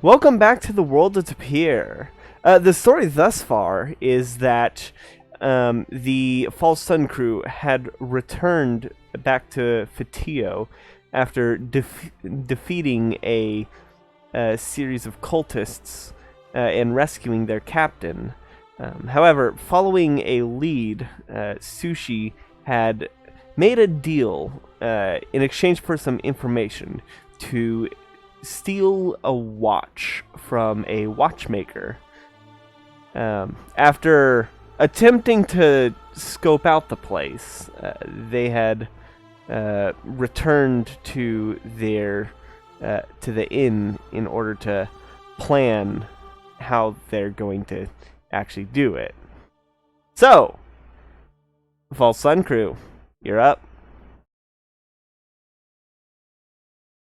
Welcome back to the world of Tapir. The story thus far is that the False Sun crew had returned back to Fitio after defeating a series of cultists and rescuing their captain. However, following a lead, Sushi had made a deal in exchange for some information to steal a watch from a watchmaker. After attempting to scope out the place, they had returned to the inn in order to plan how they're going to actually do it. So, False Sun Crew, you're up.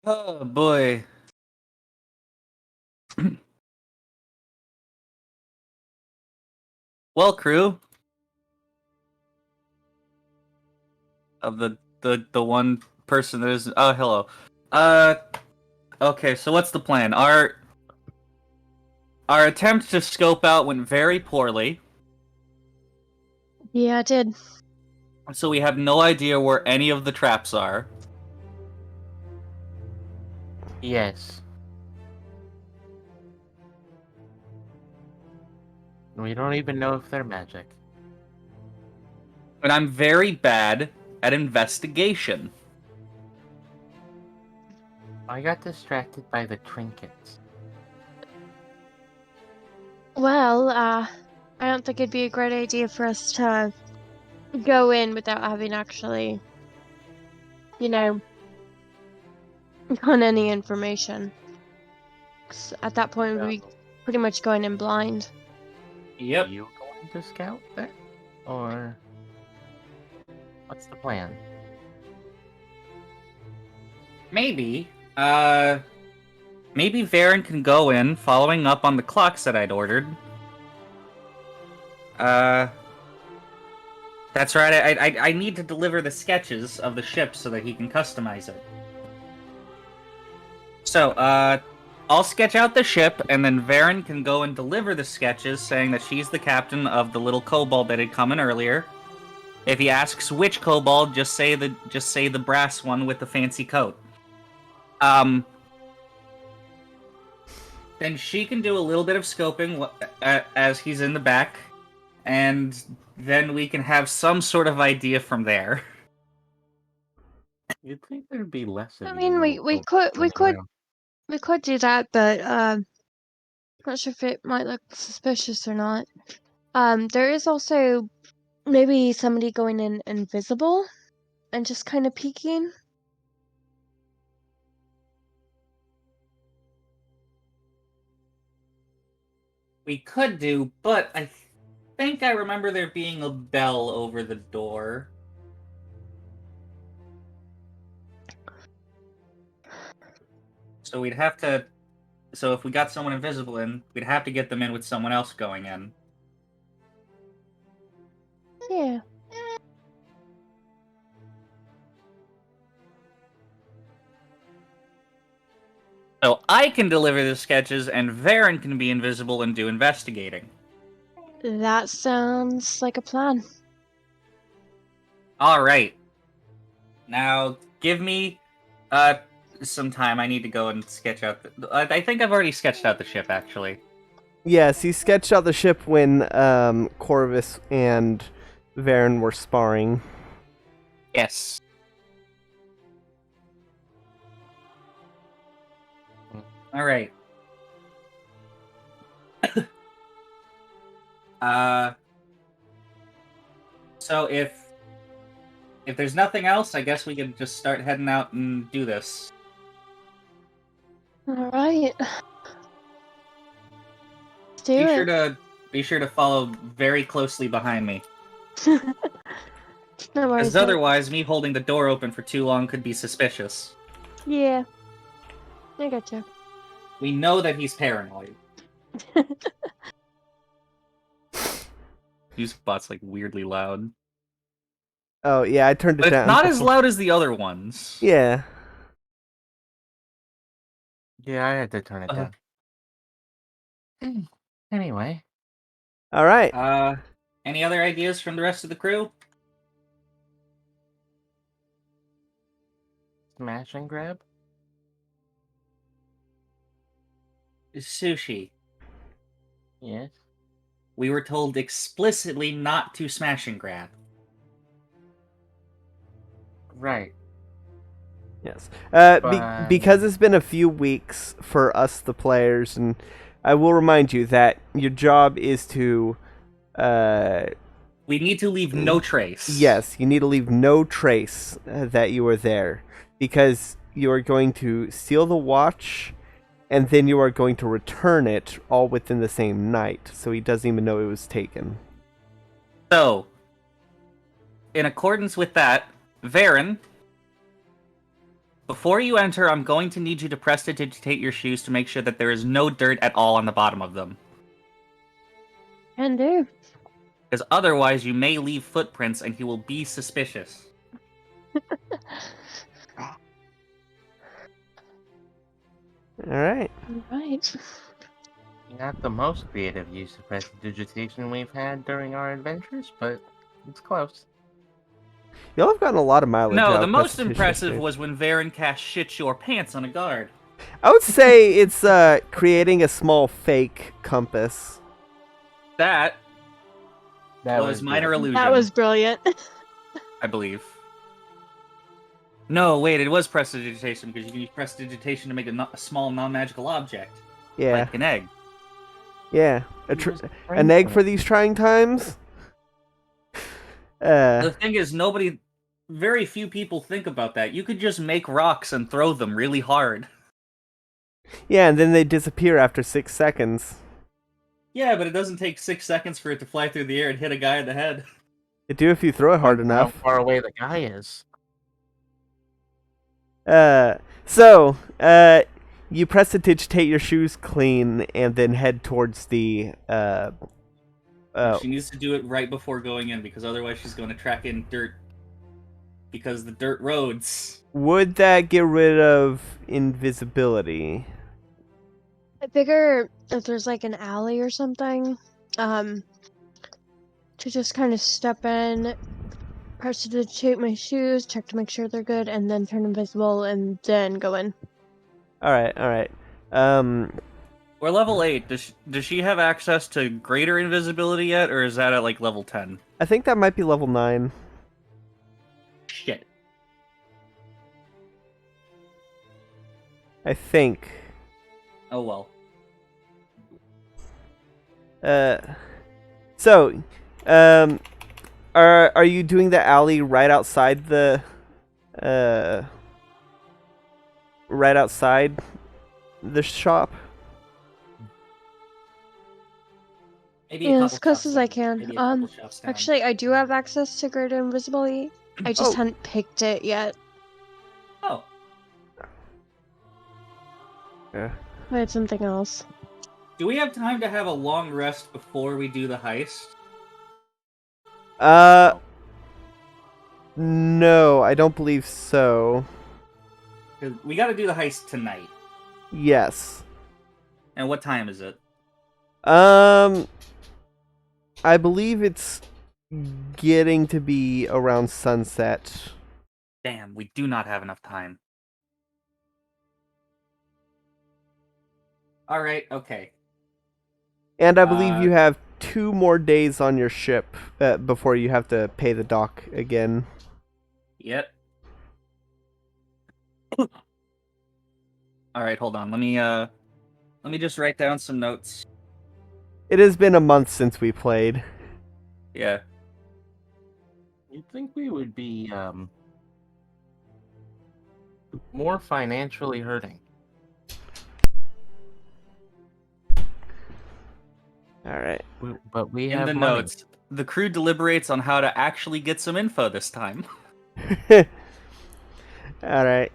Oh boy. Well, crew of the one person that is. Oh, hello. Uh, okay. So what's the plan? Our attempt to scope out went very poorly, Yeah, I did. so we have no idea where any of the traps are. Yes. We don't even know if they're magic. And I'm very bad at investigation. I got distracted by the trinkets. Well, I don't think it'd be a great idea for us to go in without having actually, you know, gotten any information. 'Cause at that point, we'd be pretty much going in blind. Yep. Are you going to scout there? Or what's the plan? Maybe. Maybe Varen can go in, following up on the clocks that I'd ordered. That's right. I need to deliver the sketches of the ship so that he can customize it. So, I'll sketch out the ship, and then Varen can go and deliver the sketches, saying that she's the captain of the little kobold that had come in earlier. If he asks which kobold, just say the brass one with the fancy coat. Then she can do a little bit of scoping as he's in the back, and then we can have some sort of idea from there. You'd think there'd be less of I you mean, we little could running around. we could do that, but not sure if it might look suspicious or not. There is also maybe somebody going in invisible and just kind of peeking. We could do, but I think I remember there being a bell over the door. So we'd have to. So if we got someone invisible in, we'd have to get them in with someone else going in. Yeah. So I can deliver the sketches, and Varen can be invisible and do investigating. That sounds like a plan. All right. Now give me some time. I need to go and sketch out. I think I've already sketched out the ship actually. Yes, he sketched out the ship when Corvus and Varen were sparring. Yes. All right. So if there's nothing else, I guess we can just start heading out and do this. All right. Let's do it. Be sure to follow very closely behind me. No worries. Because otherwise, me holding the door open for too long could be suspicious. Yeah. I gotcha. We know that he's paranoid. His bot's like weirdly loud. Oh yeah, I turned it But down. it's not as loud as the other ones. Yeah. Yeah, I had to turn it down. Anyway, All right. Any other ideas from the rest of the crew? smash and grab. Sushi. Yes. We were told explicitly not to smash and grab. Right. Yes. But Because it's been a few weeks for us, the players, and I will remind you that your job is to. We need to leave no trace. Yes, you need to leave no trace that you were there, because you are going to steal the watch, and then you are going to return it all within the same night, so he doesn't even know it was taken. So, in accordance with that, Varen, before you enter, I'm going to need you to prestidigitate your shoes to make sure that there is no dirt at all on the bottom of them. Can do. Because otherwise, you may leave footprints and he will be suspicious. All right. Right. not the most creative use of prestidigitation we've had during our adventures, but it's close. Y'all have gotten a lot of mileage out No, of the most prestidigitation. impressive was when Varen cast shit your pants on a guard. I would say it's creating a small fake compass. That That was minor good. illusion. That was brilliant. I believe. No, wait, it was prestidigitation because you can use prestidigitation to make a small non-magical object, Yeah. like an egg. Yeah. An egg for these trying times? The thing is, very few people think about that. You could just make rocks and throw them really hard. Yeah, and then they disappear after 6 seconds. Yeah, but it doesn't take 6 seconds for it to fly through the air and hit a guy in the head. They do if you throw it hard How enough. far away the guy is. You prestidigitate your shoes clean and then head towards the She needs to do it right before going in because otherwise she's going to track in dirt. Because the dirt roads. Would that get rid of invisibility? I figure if there's like an alley or something, to just kind of step in, prestidigitate my shoes, check to make sure they're good, and then turn invisible, and then go in. All right. We're level 8. Does she have access to greater invisibility yet, or is that at like level 10? I think that might be level 9. Shit. I think. Oh well. Are you doing the alley right outside the shop? Maybe Yeah, a as couple close shops as I down. can. Maybe a couple shops down. Actually, I do have access to greater invisibility. I just Oh. hadn't picked it yet. Oh. Yeah. I had something else. Do we have time to have a long rest before we do the heist? No, I don't believe so. 'Cause we gotta do the heist tonight. Yes. And what time is it? I believe it's getting to be around sunset. Damn, we do not have enough time. Alright, okay. And I believe you have 2 more days on your ship before you have to pay the dock again. Yep. Alright, hold on. Let me just write down some notes. It has been a month since we played. Yeah. You'd think we would be more financially hurting. Alright. But we In have the money. notes, the crew deliberates on how to actually get some info this time. Alright.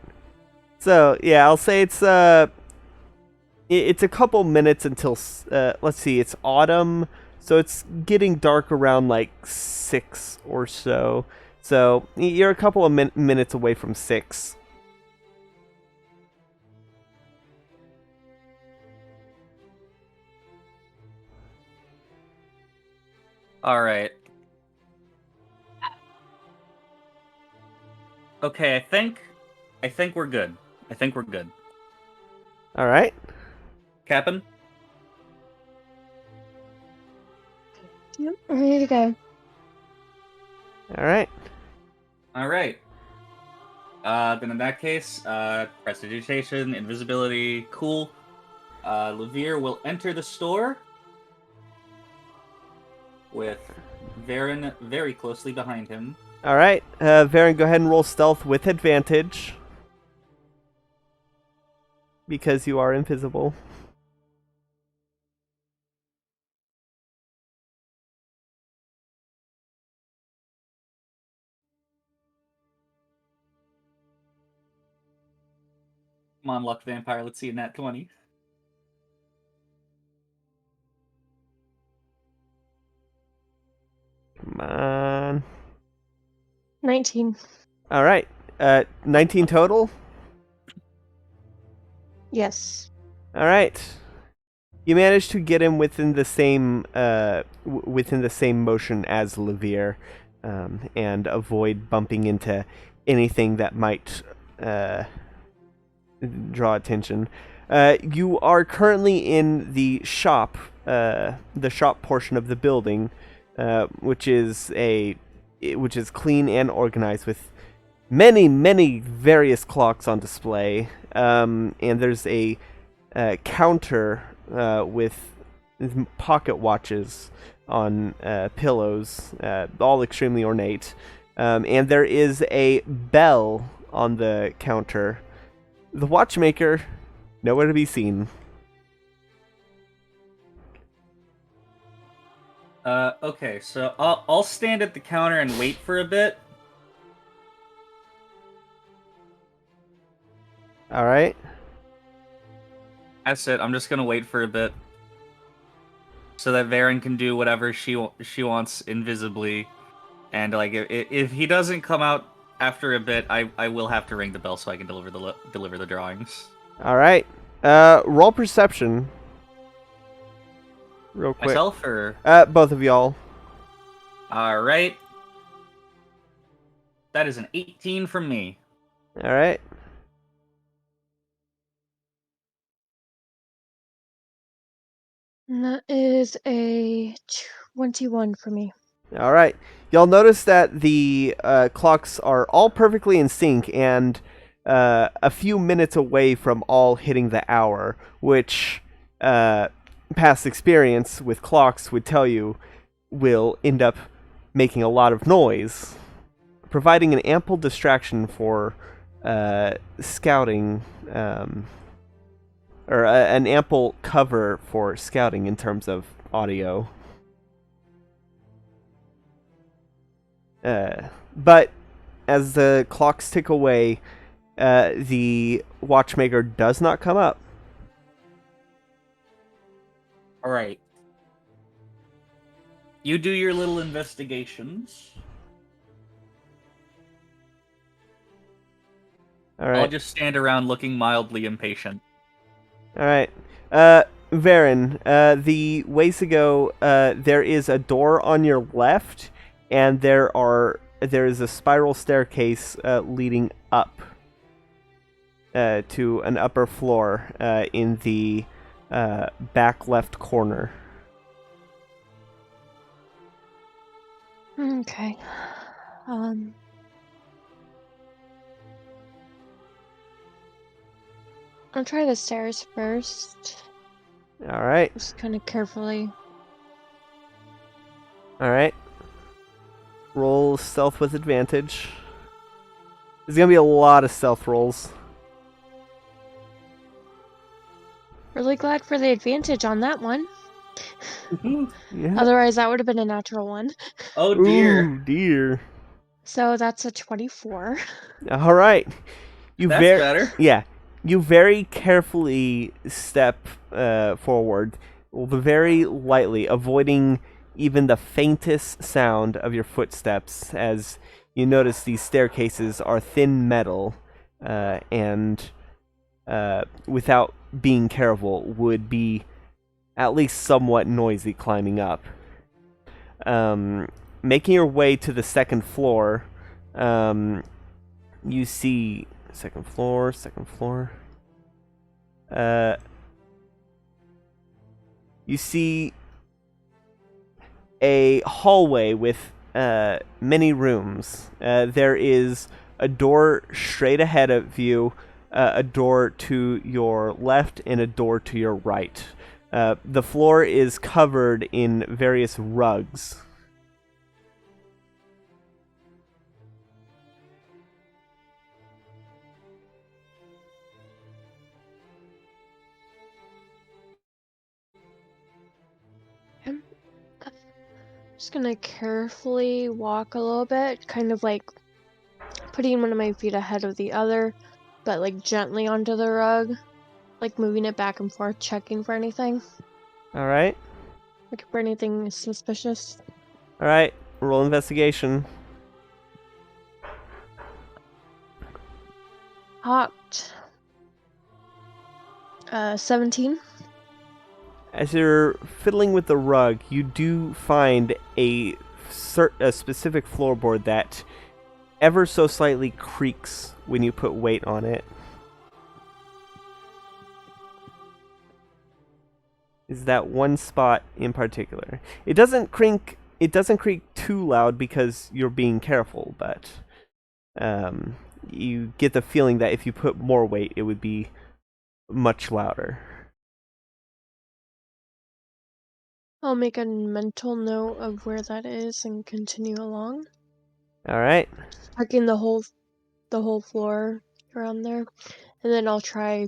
So, yeah, I'll say it's a couple minutes until, let's see, it's autumn, so it's getting dark around like 6 or so. So, you're a couple of minutes away from 6. All right. Okay, I think we're good. I think we're good. All right. Captain? Yep, ready to go. All right. All right. Then in that case, prestidigitation, invisibility, cool. Levere will enter the store with Varen very closely behind him. All right. Varen, go ahead and roll stealth with advantage because you are invisible. Come on, Luck Vampire, let's see a nat 20. Come on. 19. All right. 19 total. Yes. All right. You managed to get him within the same motion as Levere, and avoid bumping into anything that might draw attention. You are currently in the shop portion of the building, which is clean and organized with many various clocks on display, and there's a counter with pocket watches on pillows, all extremely ornate, and there is a bell on the counter. The watchmaker, nowhere to be seen. Okay, so I'll stand at the counter and wait for a bit. All right. That's it. I'm just gonna wait for a bit, so that Varen can do whatever she wants invisibly, and like if he doesn't come out after a bit, I will have to ring the bell so I can deliver the drawings. All right. Roll perception. Real quick. Myself or Both of y'all. all right. That is an 18 from me. All right. And that is a 21 for me. All right. Y'all notice that the clocks are all perfectly in sync and a few minutes away from all hitting the hour, which past experience with clocks would tell you will end up making a lot of noise, providing an ample distraction for scouting, or an ample cover for scouting in terms of audio. But as the clocks tick away, the watchmaker does not come up. All right. You do your little investigations. All right. I'll just stand around looking mildly impatient. All right. Varen, the ways to go, there is a door on your left, and there is a spiral staircase leading up to an upper floor in the back left corner. Okay. I'll try the stairs first. All right. Just kind of carefully. All right. Roll stealth with advantage. There's gonna be a lot of stealth rolls. Really glad for the advantage on that one. Yeah. Otherwise, that would have been a natural one. Oh dear. Ooh, dear. So that's a 24. All right. That's better. Yeah. You very carefully step forward, very lightly, avoiding even the faintest sound of your footsteps, as you notice these staircases are thin metal, and without being careful would be at least somewhat noisy climbing up. Making your way to the second floor, you see second floor. You see a hallway with many rooms. There is a door straight ahead of you, a door to your left, and a door to your right. The floor is covered in various rugs. I'm just gonna carefully walk a little bit, kind of like putting one of my feet ahead of the other, but like gently onto the rug, like moving it back and forth, checking for anything. All right. Like for anything suspicious. All right. Roll investigation. Hot. 17. As you're fiddling with the rug, you do find a specific floorboard that ever so slightly creaks when you put weight on it. Is that one spot in particular? It doesn't creak. It doesn't creak too loud because you're being careful, but you get the feeling that if you put more weight, it would be much louder. I'll make a mental note of where that is and continue along. All right. Checking the whole floor around there. And then I'll try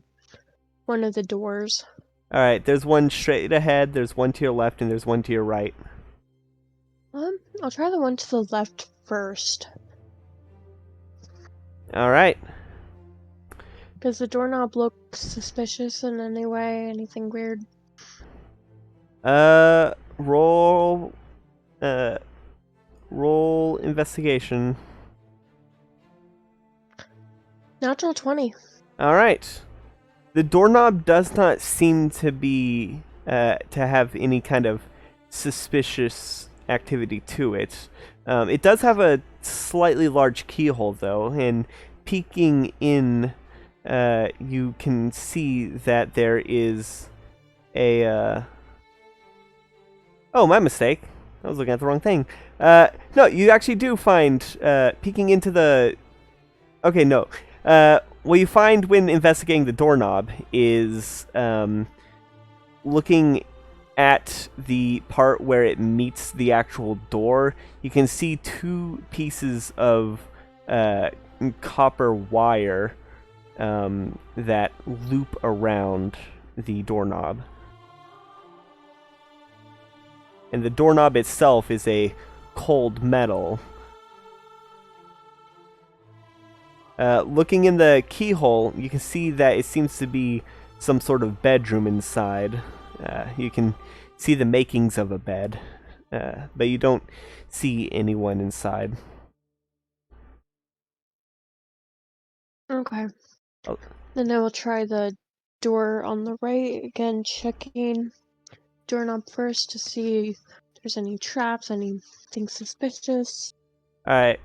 one of the doors. All right. There's one straight ahead. There's one to your left, and there's one to your right. I'll try the one to the left first. All right. Does the doorknob look suspicious in any way? Anything weird? Roll investigation. Natural 20. All right. The doorknob does not seem to be to have any kind of suspicious activity to it. It does have a slightly large keyhole, though, and peeking in, you can see that there is a. Oh, my mistake. I was looking at the wrong thing. No, you actually do find peeking into the. Okay, no. What you find when investigating the doorknob is looking at the part where it meets the actual door. You can see two pieces of copper wire that loop around the doorknob. And the doorknob itself is a cold metal. Looking in the keyhole, you can see that it seems to be some sort of bedroom inside. You can see the makings of a bed, but you don't see anyone inside. Okay. Oh. Then I will try the door on the right. Again, checking doorknob first to see if there's any traps, anything suspicious. Alright.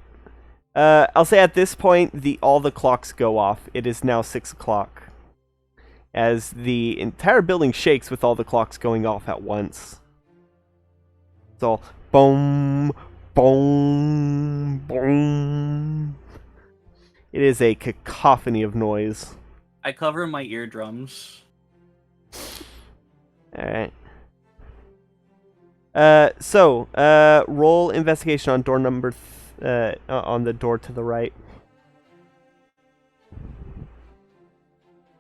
I'll say at this point, all the clocks go off. It is now 6 o'clock. As the entire building shakes with all the clocks going off at once. It's all boom, boom, boom. It is a cacophony of noise. I cover my eardrums. Alright. Roll investigation on door number on the door to the right.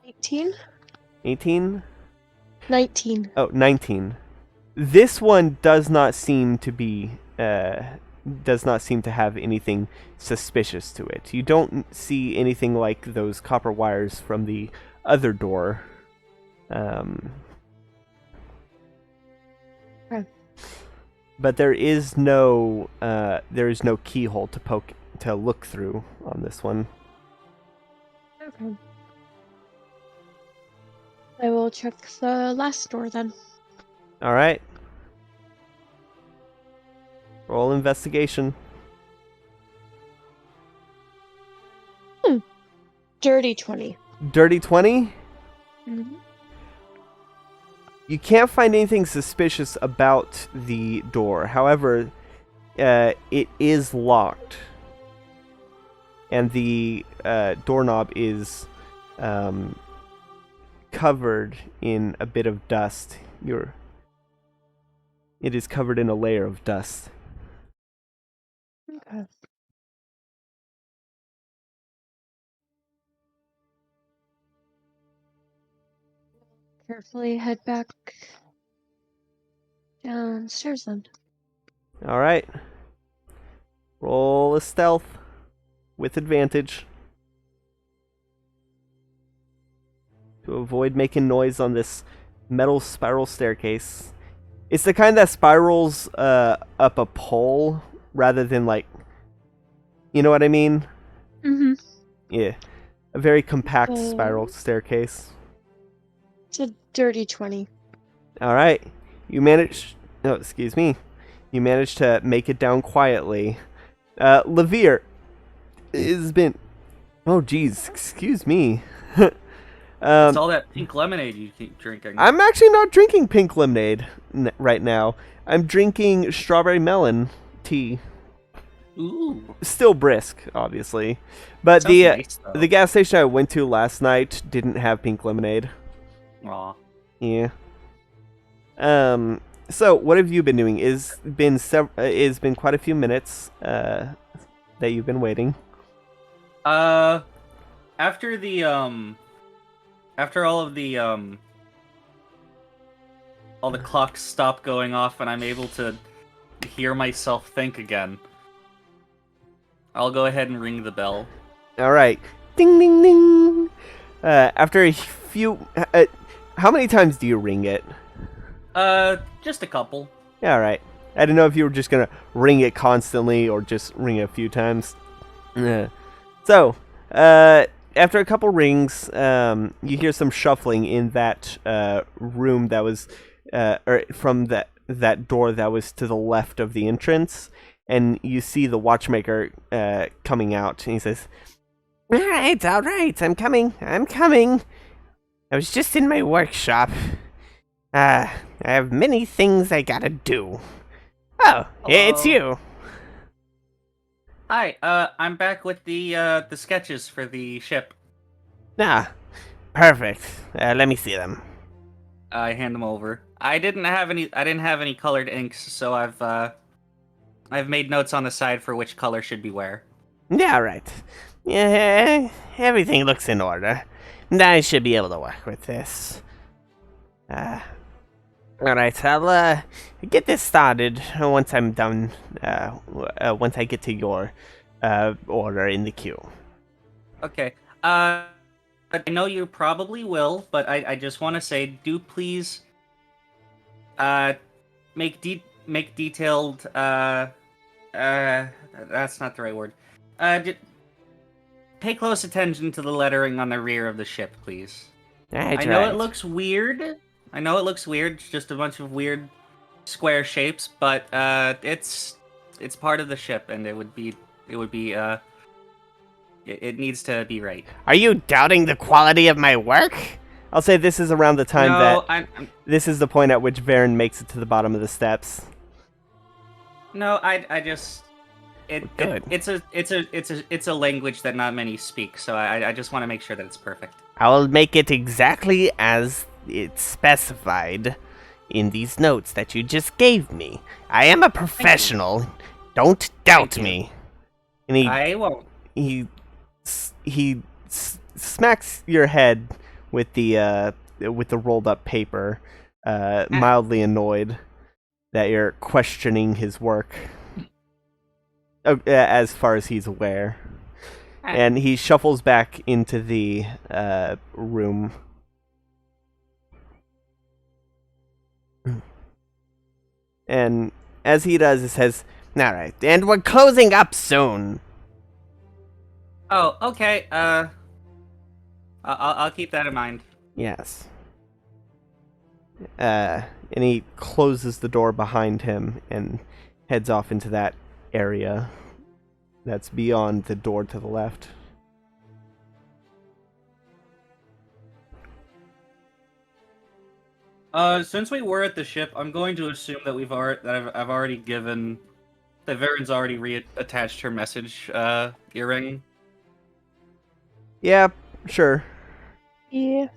18? 18? 19. Oh, 19. This one does not seem to be does not seem to have anything suspicious to it. You don't see anything like those copper wires from the other door. Okay. But there is no keyhole to look through on this one. Okay. I will check the last door then. All right. Roll investigation. Dirty 20. Dirty 20? Mm-hmm. You can't find anything suspicious about the door. However, it is locked. And the doorknob is covered in a bit of dust. It is covered in a layer of dust. Okay. Carefully head back downstairs then. Alright. Roll a stealth with advantage to avoid making noise on this metal spiral staircase. It's the kind that spirals up a pole rather than like, you know what I mean? Mm-hmm. Yeah. A very compact Okay. spiral staircase. It's a dirty 20. Alright. You managed... No, excuse me. You managed to make it down quietly. Levere has been... Oh, geez. Excuse me. It's all that pink lemonade you keep drinking. I'm actually not drinking pink lemonade right now. I'm drinking strawberry melon tea. Ooh. Still brisk, obviously. But Sounds nice, though. the gas station I went to last night didn't have pink lemonade. Aw. Yeah. So what have you been doing? It's been quite a few minutes that you've been waiting. After the after all the clocks stop going off and I'm able to hear myself think again, I'll go ahead and ring the bell. All right. Ding ding ding. After a few how many times do you ring it? Just a couple. Yeah, all right. I didn't know if you were just going to ring it constantly or just ring it a few times. So, after a couple rings, you hear some shuffling in that room that was, or from that door that was to the left of the entrance, and you see the watchmaker coming out, and he says, all right, I'm coming. I was just in my workshop. I have many things I gotta do. Oh, it's you. Hi, I'm back with the sketches for the ship. Ah, perfect. Let me see them. I hand them over. I didn't have any colored inks, so I've made notes on the side for which color should be where. Yeah, right. Yeah, everything looks in order. I should be able to work with this. Alright, I'll get this started once I'm done, once I get to your order in the queue. Okay. I know you probably will, but I just want to say, do please make detailed that's not the right word. Pay close attention to the lettering on the rear of the ship, please. That's I know right. it looks weird. It's just a bunch of weird square shapes, but it's part of the ship, and it needs to be right. Are you doubting the quality of my work? I'll say this is around the time this is the point at which Varen makes it to the bottom of the steps. No, I just Good. it's a language that not many speak, so I just want to make sure that it's perfect. I will make it exactly as it's specified in these notes that you just gave me. I am a professional. Don't doubt me. And I won't. he smacks your head with the rolled up paper, mildly annoyed that you're questioning his work. As far as he's aware. And he shuffles back into the room. And as he does, it says, all right, and we're closing up soon. Oh, okay. I'll keep that in mind. Yes. And he closes the door behind him and heads off into that area that's beyond the door to the left. Since we were at the ship, I'm going to assume that I've already given that Varen's already reattached her message earring. Yeah, sure. Yeah.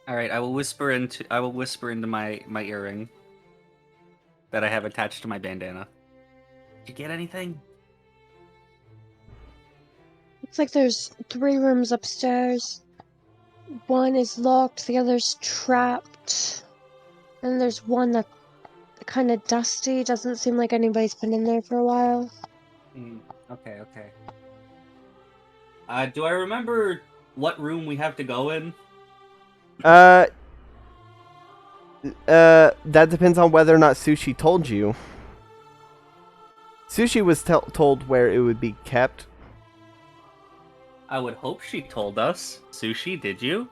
All right, I will whisper into my earring that I have attached to my bandana. Did you get anything? Looks like there's 3 rooms upstairs. One is locked, the other's trapped. And there's one that's kind of dusty. Doesn't seem like anybody's been in there for a while. Okay. Do I remember what room we have to go in? That depends on whether or not Sushi told you. Sushi was told where it would be kept. I would hope she told us. Sushi, did you?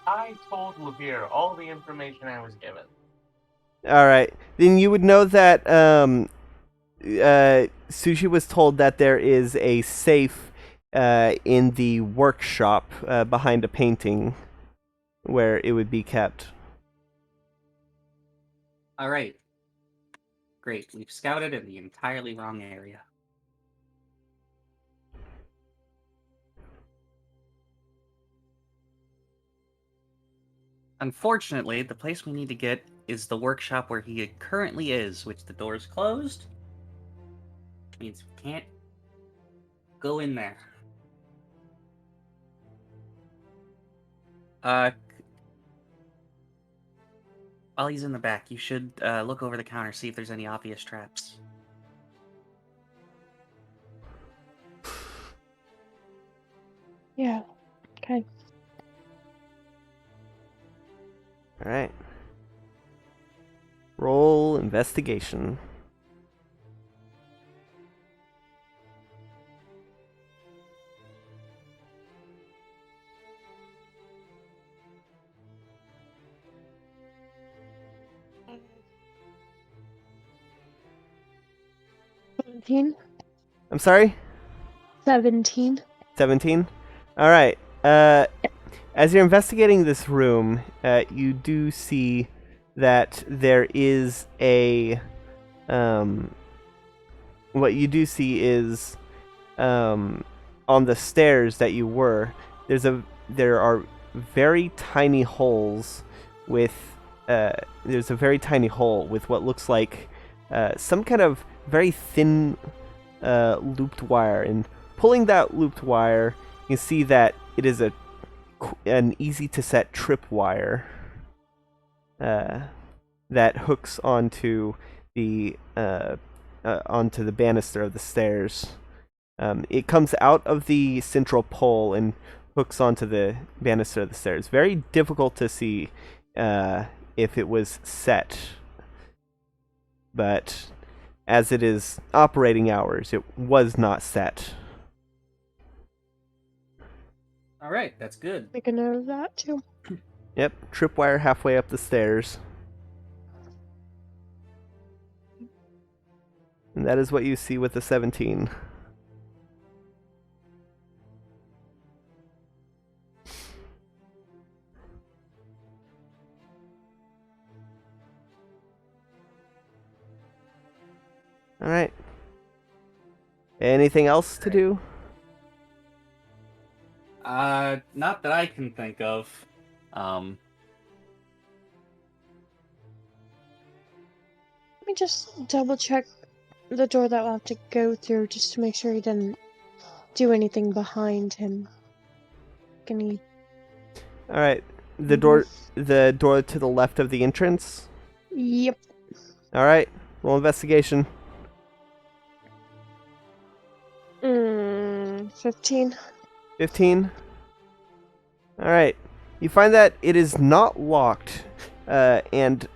I told Lavir all the information I was given. Alright. Then you would know that Sushi was told that there is a safe in the workshop behind a painting where it would be kept. Alright. Great. We've scouted in the entirely wrong area. Unfortunately, the place we need to get is the workshop where he currently is, which the door is closed. Which means we can't go in there. While he's in the back, you should look over the counter, see if there's any obvious traps. Yeah. Okay. Alright. Roll investigation. I'm sorry? 17. 17? Alright. As you're investigating this room, you do see that there is a... what you do see is on the stairs that you were, there are very tiny holes with... there's a very tiny hole with what looks like some kind of very thin looped wire. And pulling that looped wire, you see that it is an easy to set tripwire that hooks onto the banister of the stairs. It comes out of the central pole and hooks onto the banister of the stairs. Very difficult to see if it was set, but as it is operating hours, it was not set. Alright, that's good. Make a note of that too. Yep, tripwire halfway up the stairs. And that is what you see with the 17. Alright. Anything else to do? Not that I can think of. Let me just double check the door that we'll have to go through just to make sure he didn't do anything behind him. Can he? Alright. The door to the left of the entrance? Yep. Alright. Roll investigation. 15. 15. Alright. You find that it is not locked, and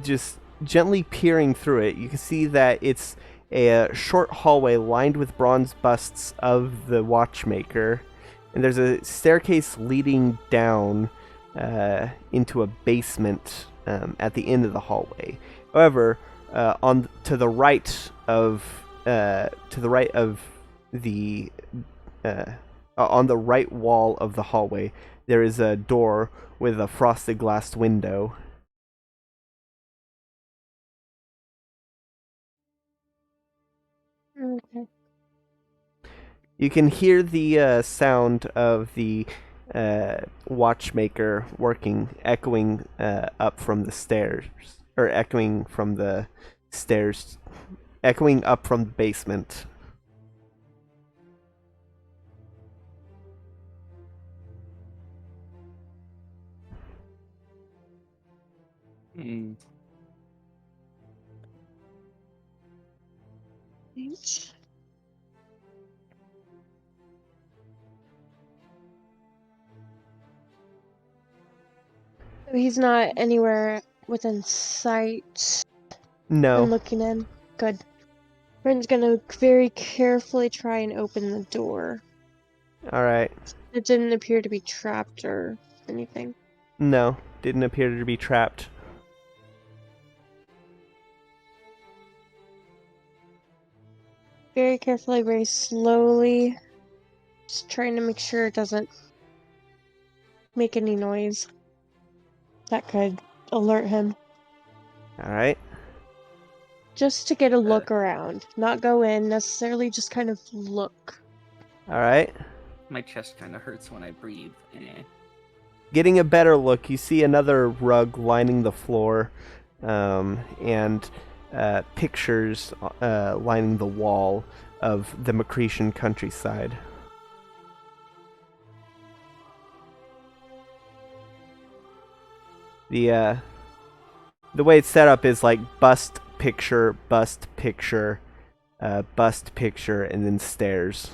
just gently peering through it, you can see that it's a short hallway lined with bronze busts of the Watchmaker, and there's a staircase leading down into a basement at the end of the hallway. However, to the right of the on the right wall of the hallway, there is a door with a frosted glass window. Okay. You can hear the sound of the watchmaker working, echoing up from the stairs, or echoing from the stairs, echoing up from the basement. Hmm. Thanks. So he's not anywhere within sight No. and looking in. Good. Bryn's gonna very carefully try and open the door. All right. It didn't appear to be trapped or anything. No, didn't appear to be trapped. Very carefully, very slowly. Just trying to make sure it doesn't make any noise that could alert him. All right. Just to get a look around. Not go in necessarily, just kind of look. All right. My chest kind of hurts when I breathe. Getting a better look, you see another rug lining the floor, and pictures lining the wall of the Macretian countryside. The way it's set up is like bust picture, bust picture, bust picture, and then stairs.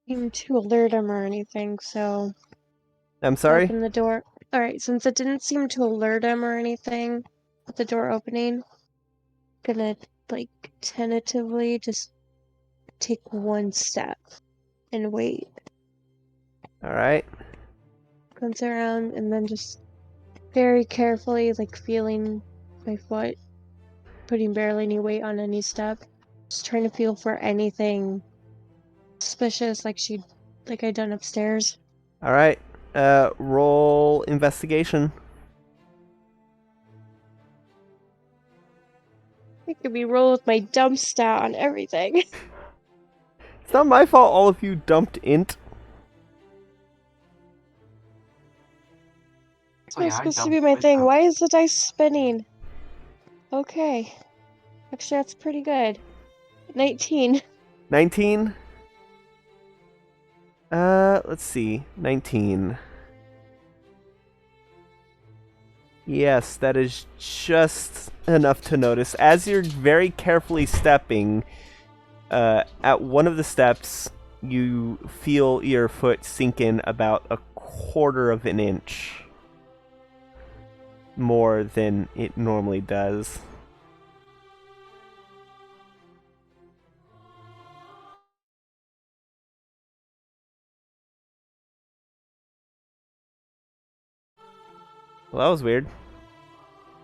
Seem to alert him or anything, so I'm sorry? open the door. Alright, since it didn't seem to alert him or anything with the door opening, gonna like tentatively just take one step and wait. Alright. Glance around and then just very carefully, like feeling my foot, putting barely any weight on any step. Just trying to feel for anything suspicious like I'd done upstairs. Alright. Roll investigation. I could be roll with my dump stat on everything. It's not my fault all of you dumped int. It's Oh, yeah, not I supposed to dumped be my thing. myself. Why is the dice spinning? Okay. Actually, that's pretty good. 19. 19. Let's see. 19. Yes, that is just enough to notice. As you're very carefully stepping, at one of the steps, you feel your foot sink in about a quarter of an inch more than it normally does. Well, that was weird.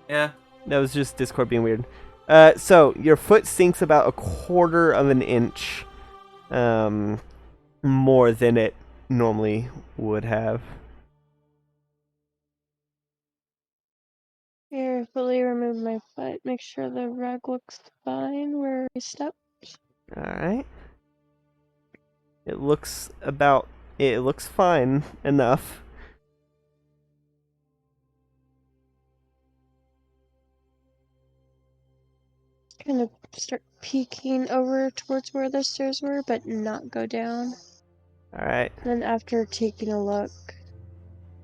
Yeah. That was just Discord being weird. So your foot sinks about a quarter of an inch, more than it normally would have. Carefully remove my foot. Make sure the rug looks fine where I stepped. All right. It looks fine enough. Kind of start peeking over towards where the stairs were, but not go down. All right. Then after taking a look,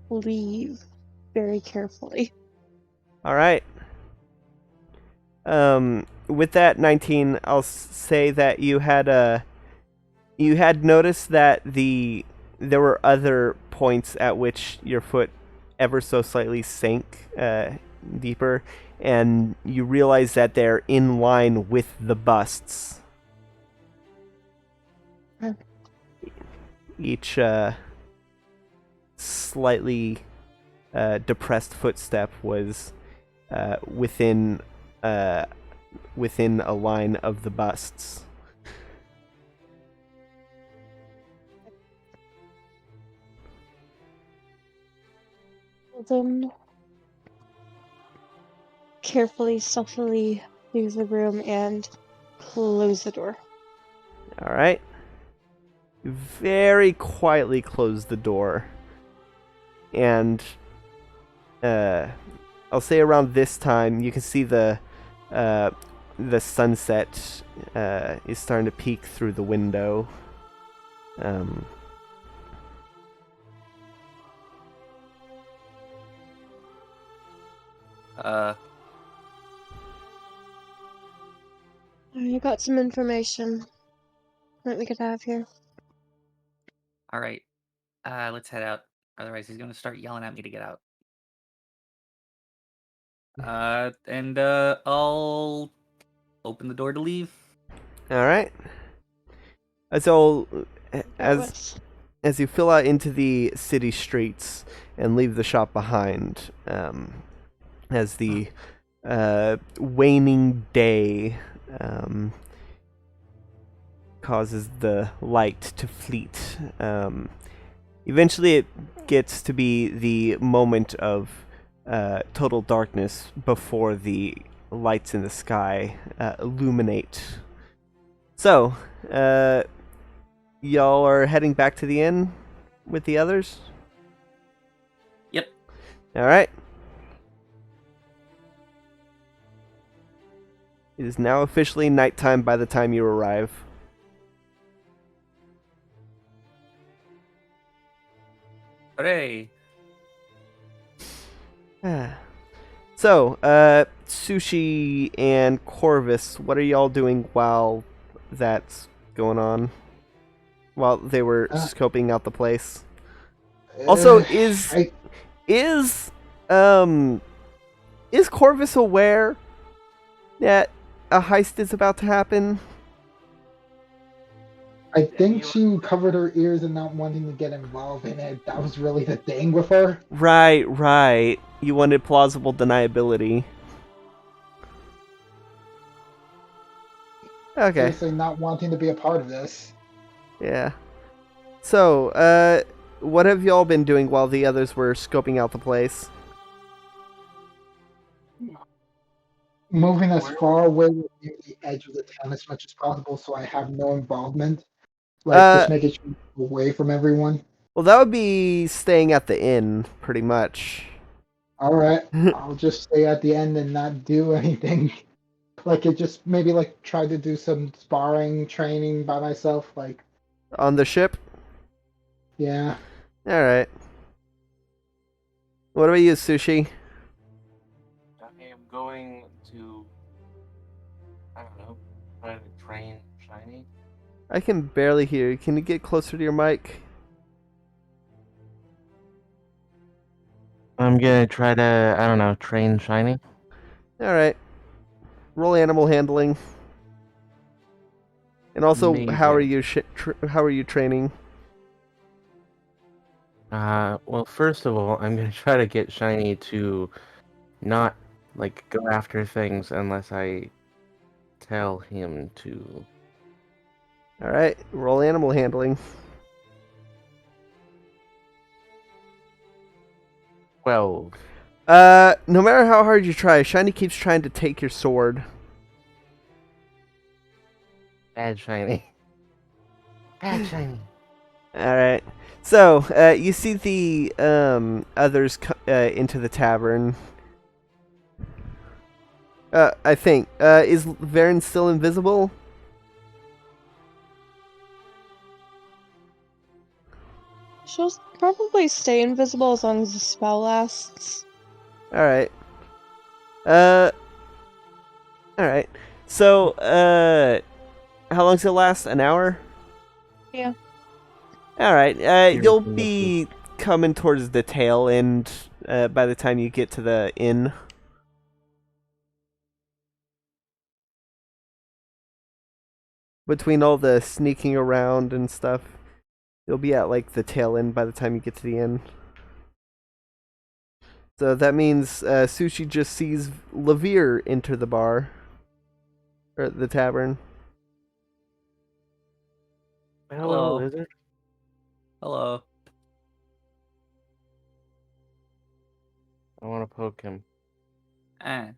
leave very carefully. All right. With that 19, I'll say that you had noticed that there were other points at which your foot ever so slightly sink deeper, and you realize that they're in line with the busts. Hmm. Each slightly depressed footstep was within a line of the busts. Then carefully, stealthily leave the room and close the door. All right. Very quietly close the door, and I'll say around this time you can see the sunset is starting to peek through the window. I got some information that we could have here. All right. Let's head out. Otherwise, he's gonna start yelling at me to get out. And I'll open the door to leave. All right. So What's as you fill out into the city streets and leave the shop behind, as the waning day causes the light to fleet, eventually it gets to be the moment of total darkness before the lights in the sky illuminate. So, y'all are heading back to the inn with the others? Yep. All right. It is now officially nighttime by the time you arrive. Hooray! So, Sushi and Corvus, what are y'all doing while that's going on? While they were scoping out the place. Also, is Corvus aware that a heist is about to happen? I think she covered her ears and not wanting to get involved in it. That was really the thing with her. Right. You wanted plausible deniability. Okay. Seriously, not wanting to be a part of this. Yeah. So, what have y'all been doing while the others were scoping out the place? Moving as far away from the edge of the town as much as possible so I have no involvement. Just make it away from everyone. Well, that would be staying at the inn, pretty much. Alright, I'll just stay at the end and not do anything. Maybe try to do some sparring training by myself, On the ship? yeah. Alright. What about you, Sushi? I am going to, I don't know, try to train Shiny. I can barely hear you. Can you get closer to your mic? I'm gonna try to, I don't know, train Shiny. Alright. Roll animal handling. And also, how are you training? Well, first of all, I'm gonna try to get Shiny to not, go after things unless I tell him to. Alright, roll animal handling. 12. No matter how hard you try, Shiny keeps trying to take your sword. Bad Shiny. Bad Shiny. Alright. So, you see the others into the tavern. I think. Is Varen still invisible? She'll probably stay invisible as long as the spell lasts. Alright. Alright. So, how long does it last? An hour? Yeah. Alright. You'll be coming towards the tail end by the time you get to the inn. Between all the sneaking around and stuff, you'll be at like the tail end by the time you get to the inn. So that means Sushi just sees Levere enter the bar. Or the tavern. Hello. lizard. Hello. I want to poke him. Eh.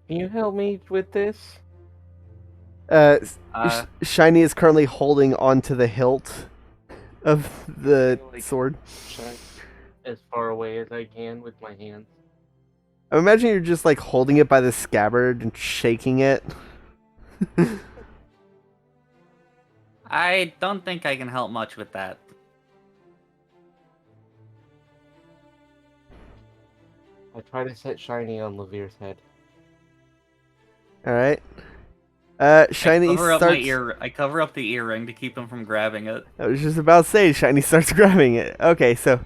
Can you help me with this? Shiny is currently holding onto the hilt of the sword. Shine as far away as I can with my hands. I imagine you're just like holding it by the scabbard and shaking it. I don't think I can help much with that. I try to set Shiny on Levere's head. All right. Shiny starts. I cover up the earring to keep him from grabbing it. I was just about to say, Shiny starts grabbing it. Okay, so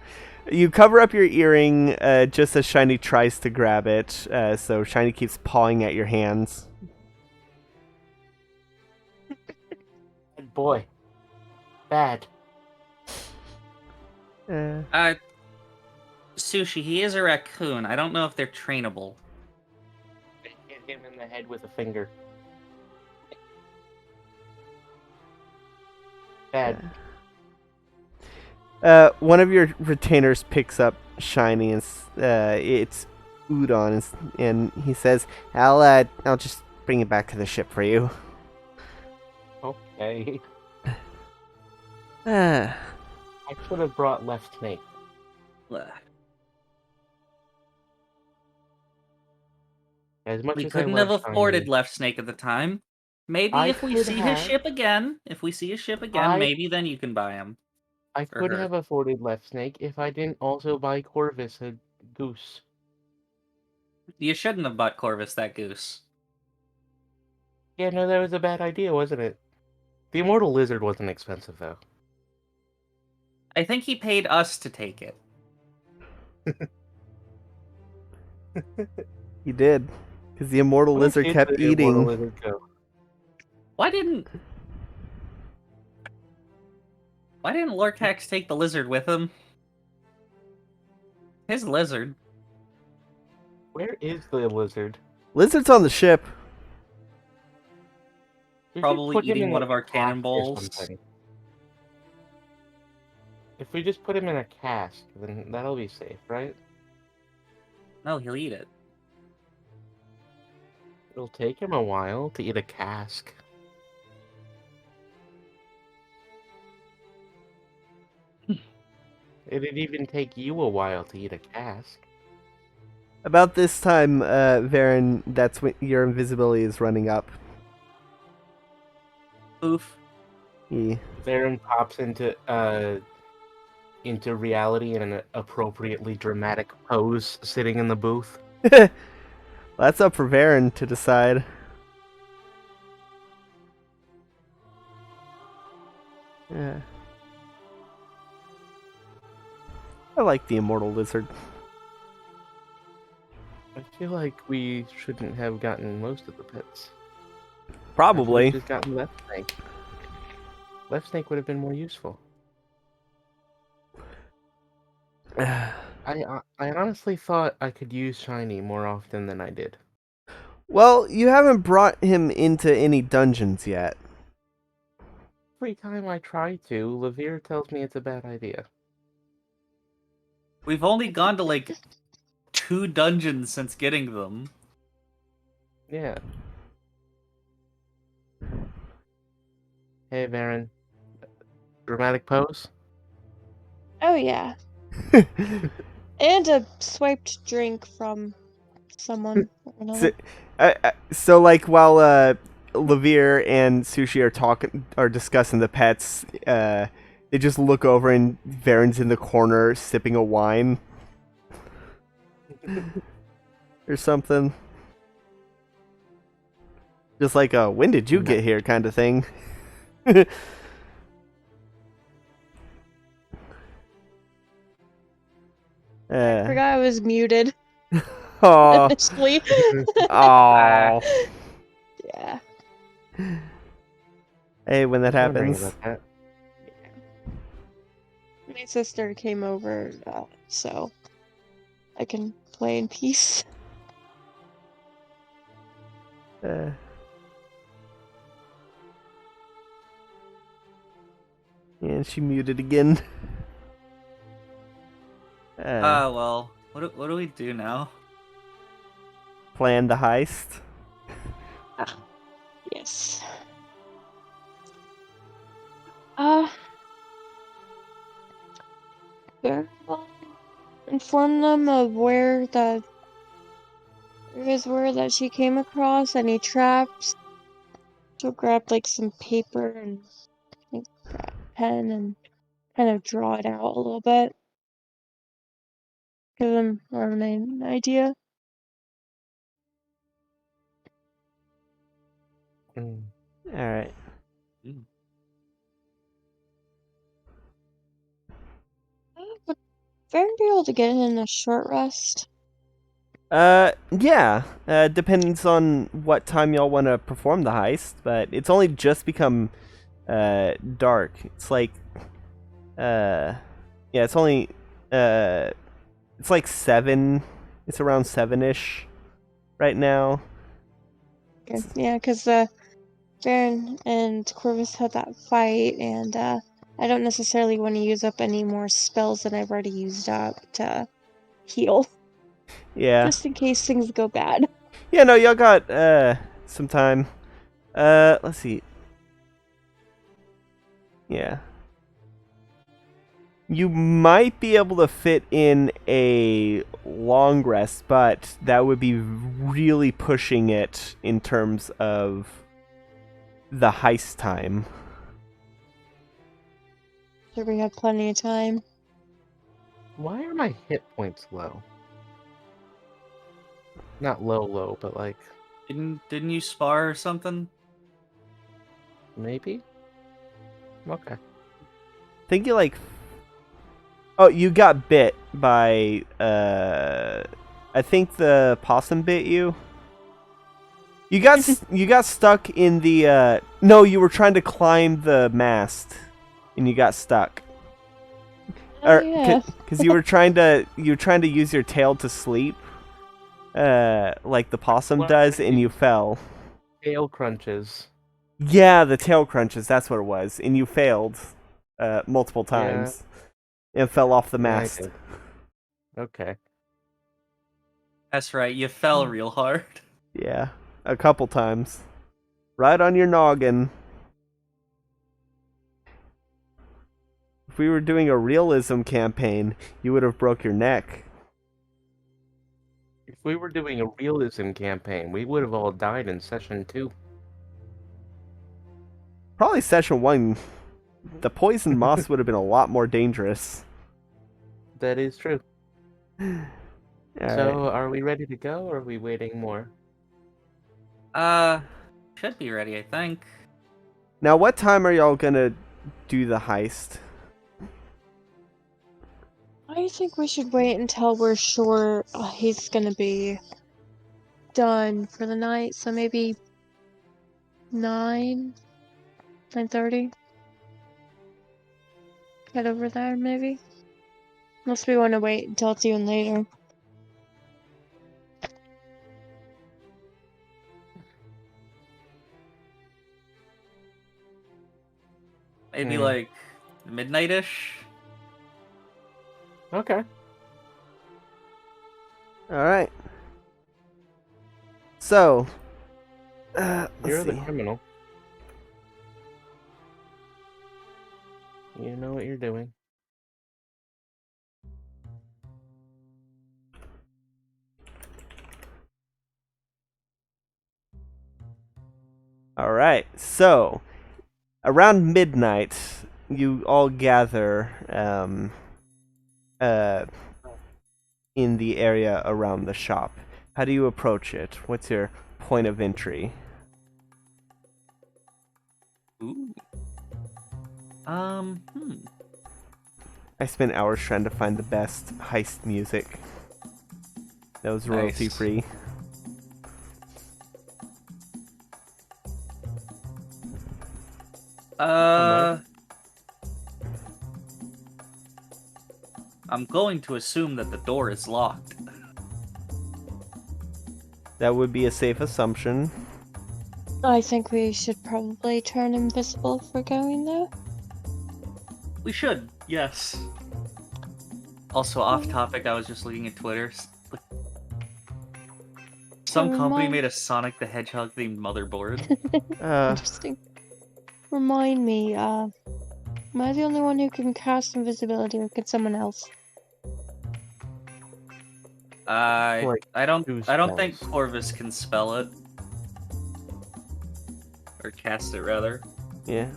you cover up your earring just as Shiny tries to grab it. So Shiny keeps pawing at your hands. Good boy. Bad. Sushi, he is a raccoon. I don't know if they're trainable. I hit him in the head with a finger. Bad. One of your retainers picks up Shiny and it's Udon, and he says, "I'll just bring it back to the ship for you." Okay. Uh, I should have brought Left Snake. As much We as couldn't I have love afforded Shiny, Left Snake at the time. Maybe I if we could see have. his ship again, maybe then you can buy him. I for could her. have afforded Left Snake if I didn't also buy Corvus a goose. You shouldn't have bought Corvus that goose. Yeah, no, that was a bad idea, wasn't it? The Immortal Lizard wasn't expensive, though. I think he paid us to take it. he did, because the immortal Where lizard did kept the Immortal eating. Lizard go? Why didn't Lorcax take the lizard with him? His lizard. Where is the lizard? Lizard's on the ship. We should Probably put him eating in one a of our cask or cannonballs. something. If we just put him in a cask, then that'll be safe, right? No, he'll eat it. It'll take him a while to eat a cask. It'd even take you a while to eat a cask. About this time, Varen, that's when your invisibility is running up. Oof. He... Varen pops into reality in an appropriately dramatic pose, sitting in the booth. Well, that's up for Varen to decide. Yeah. I like the immortal lizard. I feel like we shouldn't have gotten most of the pets. Probably. Just gotten Left Snake. Left Snake would have been more useful. I honestly thought I could use Shiny more often than I did. Well, you haven't brought him into any dungeons yet. Every time I try to, Levere tells me it's a bad idea. We've only gone to like 2 dungeons since getting them. Yeah. Hey, Varen. Dramatic pose? Oh yeah. And a swiped drink from someone or another. So like while Levere and Sushi are discussing the pets, they just look over and Varen's in the corner sipping a wine or something. Just like a "when did you get here" kind of thing. Forgot I was muted Oh, initially. oh. Yeah. Hey, when that I was wondering happens. about that. My sister came over, so I can play in peace. And she muted again. Well, what do we do now? Plan the heist. Yes. Very well. Inform them of where the areas were that she came across, any traps. So grab like some paper and like, grab a pen and kind of draw it out a little bit. Give them more of an idea. Mm. Alright. Would Varen be able to get in a short rest? Yeah. Depends on what time y'all want to perform the heist, but it's only just become, dark. It's like, yeah, it's only, it's like 7. It's around 7-ish right now. Okay. Yeah, because Varen and Corvus had that fight, and I don't necessarily want to use up any more spells that I've already used up to heal, Yeah. just in case things go bad. Yeah, no, y'all got, some time. Let's see. Yeah. You might be able to fit in a long rest, but that would be really pushing it in terms of the heist time. Sure, we have plenty of time. Why are my hit points low? Not low, but like Didn't you spar or something? maybe? Okay. Think you like. Oh, you got bit by. I think the possum bit you. You got stuck in the. No, you were trying to climb the mast, and you got stuck. Oh, yeah. Because you were trying to use your tail to sleep, like the possum Well, does, and you fell. Tail crunches. Yeah, the tail crunches. That's what it was, and you failed, multiple Yeah. times, and fell off the Yeah, I mast. did. Okay. That's right, you fell real hard. Yeah, a couple times, right on your noggin. If we were doing a realism campaign, you would have broke your neck. If we were doing a realism campaign, we would have all died in session 2. Probably session 1. The poison moss would have been a lot more dangerous. That is true. All So, right. are we ready to go, or are we waiting more? Should be ready, I think. Now, what time are y'all gonna do the heist? I think we should wait until we're sure he's gonna be done for the night. So maybe 9:30. Head over there, maybe. Unless we want to wait until it's even later. Maybe like midnight-ish. Okay. All right. So, You're let's the see. criminal. You know what you're doing. All right. So, around midnight, you all gather in the area around the shop. How do you approach it? What's your point of entry? Ooh. I spent hours trying to find the best heist music that was royalty free. I'm going to assume that the door is locked. That would be a safe assumption. I think we should probably turn invisible if we're going there. We should, yes. Also, off topic, I was just looking at Twitter. Some company made a Sonic the Hedgehog themed motherboard. Interesting. Remind me, am I the only one who can cast invisibility, or can someone else? I don't think spells. Corvus can spell it. Or cast it, rather. Yeah.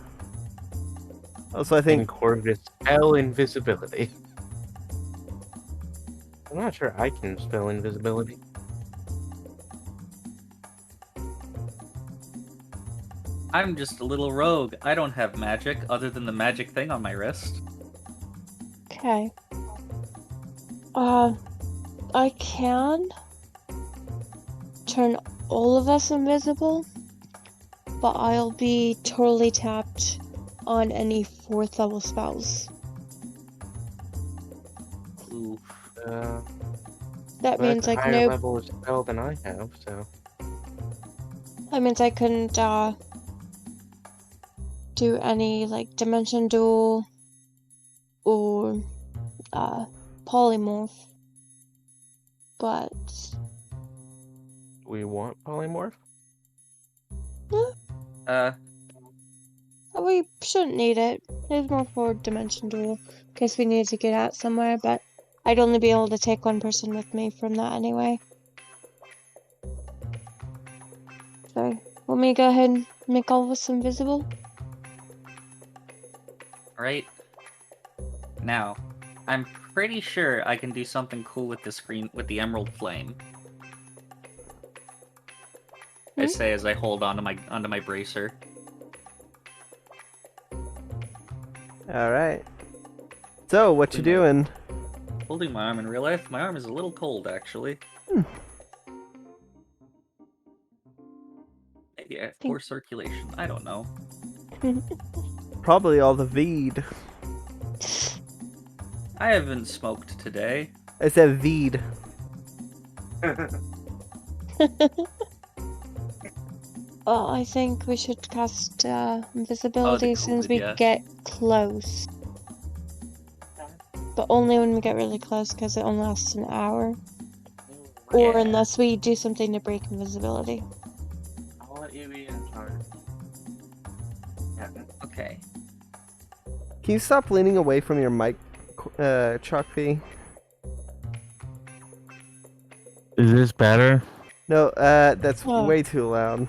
Also, I think And Corvus spell invisibility. I'm not sure I can spell invisibility. I'm just a little rogue. I don't have magic other than the magic thing on my wrist. Okay. I can turn all of us invisible, but I'll be totally tapped on any 4th level spells. Ooh. That That's means a like higher no. level of spell than I have, so. That means I couldn't do any like dimension duel or polymorph. But We want polymorph? we shouldn't need it. It's more for dimension duel in case we need to get out somewhere, but I'd only be able to take one person with me from that anyway. So, let me go ahead and make all of us invisible. Alright. Now, I'm pretty sure I can do something cool with the screen with the emerald flame. I say as I hold onto my bracer. Alright. So, what you doing? Holding my arm in real life, my arm is a little cold, actually. Yeah, poor circulation. I don't know. Probably all the Veed. I haven't smoked today. I said Veed. Well, I think we should cast invisibility as soon as COVID, we yeah. get close. But only when we get really close, because it only lasts an hour. Or Yeah. unless we do something to break invisibility. I'll let you be in charge. Okay. Can you stop leaning away from your mic, Chalkpy? Is this better? No, that's Oh. way too loud.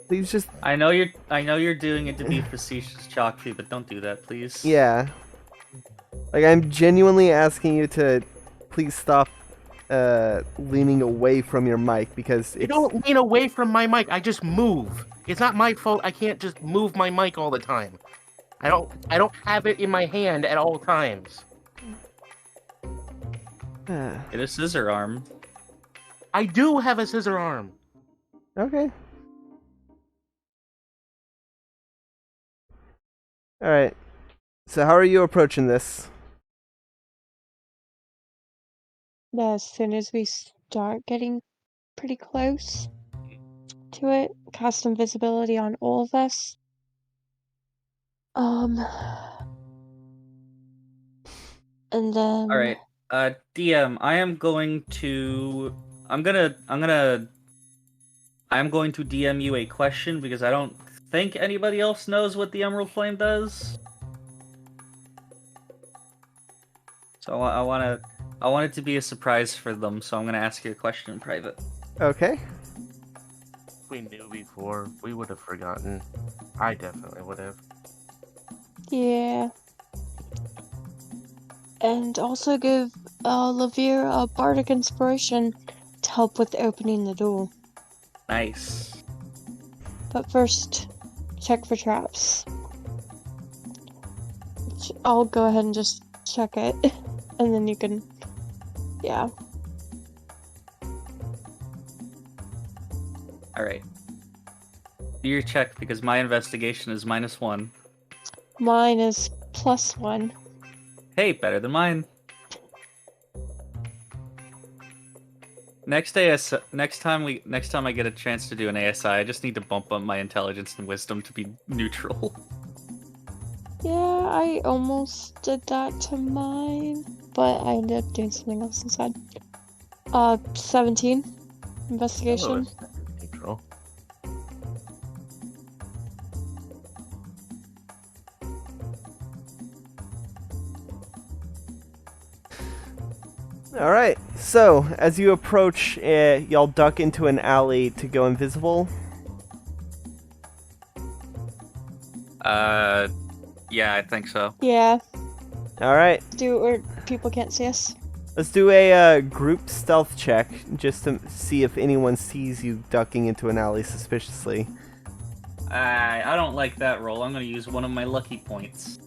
Please just... I know you're doing it to be facetious, Chalkpy, but don't do that, please. Yeah. Like, I'm genuinely asking you to please stop leaning away from your mic, because You it's... don't lean away from my mic, I just move. It's not my fault I can't just move my mic all the time. I don't have it in my hand at all times. Get a scissor arm. I do have a scissor arm. Okay. Alright. So how are you approaching this? As soon as we start getting pretty close to it, cast invisibility on all of us. And then... Alright. DM, I'm going to DM you a question because I don't think anybody else knows what the Emerald Flame does. So I want it to be a surprise for them, so I'm gonna ask you a question in private. Okay. If we knew before, we would have forgotten. I definitely would have. Yeah. And also give Lavir a bardic inspiration to help with opening the door. Nice. But first, check for traps. Which I'll go ahead and just check it, and then you can, yeah. All right. Do your check because my investigation is -1. Mine is +1. Hey, better than mine. Next time I get a chance to do an ASI, I just need to bump up my intelligence and wisdom to be neutral. Yeah, I almost did that to mine, but I ended up doing something else instead. 17 investigation. Oh, it's neutral. All right. So as you approach, y'all duck into an alley to go invisible. Yeah, I think so. Yeah, All right. do it where people can't see us. Let's do a group stealth check just to see if anyone sees you ducking into an alley suspiciously. I don't like that roll. I'm gonna use one of my lucky points.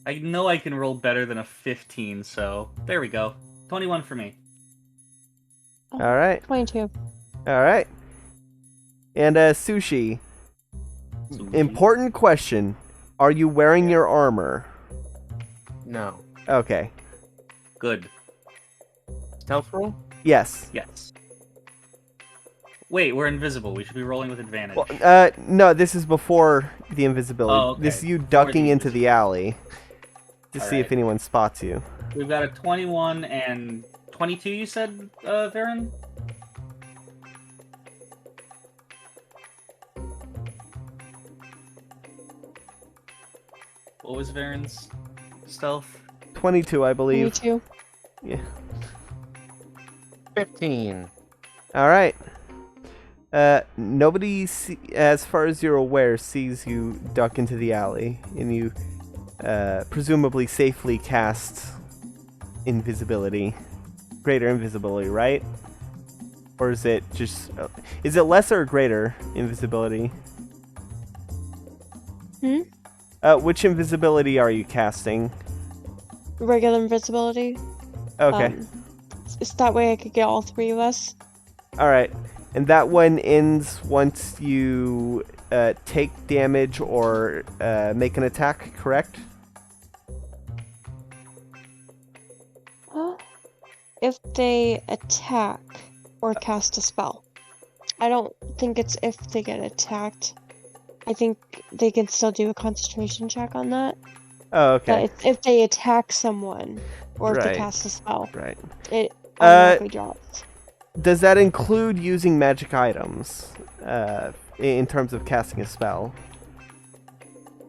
I know I can roll better than a 15, so there we go. 21 for me. All right. 22. All right. And Sushi, important question. Are you wearing your armor? No. Okay. Good. Stealth roll? Yes. Yes. Wait, we're invisible. We should be rolling with advantage. Well, no, this is before the invisibility. Oh, okay. This is you Before ducking the into the alley to All see if right. anyone spots you. We've got a 21 and 22, you said, Varen? What was Varen's stealth? 22, I believe. 22. Yeah. 15. All right. Nobody, as far as you're aware, sees you duck into the alley, and you presumably safely cast invisibility, greater invisibility, right? Or is it just, is it lesser or greater invisibility? Which invisibility are you casting? Regular invisibility. Okay. It's that way I could get all three of us. All right. And that one ends once you take damage or make an attack, correct? If they attack or cast a spell. I don't think it's if they get attacked. I think they can still do a concentration check on that. Oh, okay. But it's if they attack someone or if Right. they cast a spell, Right. it automatically drops. Does that include using magic items in terms of casting a spell?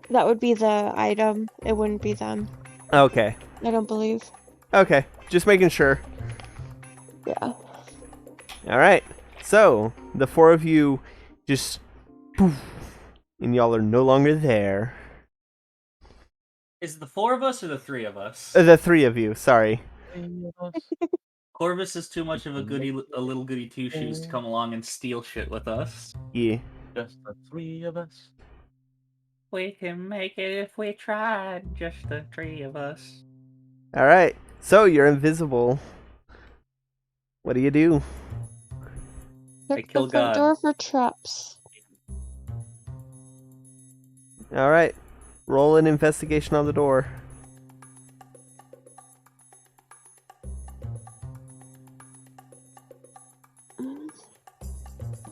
That would be the item. It wouldn't be them. Okay. I don't believe. Okay. Just making sure. Yeah. All right. So the four of you just poof, and y'all are no longer there. Is it the four of us or the three of us? The three of you. Sorry. Corvus is too much of a little goody two shoes to come along and steal shit with us. Yeah. Just the three of us. We can make it if we tried, just the three of us. All right. So you're invisible. What do you do? Check kill the front God. door for traps. All right. Roll an investigation on the door.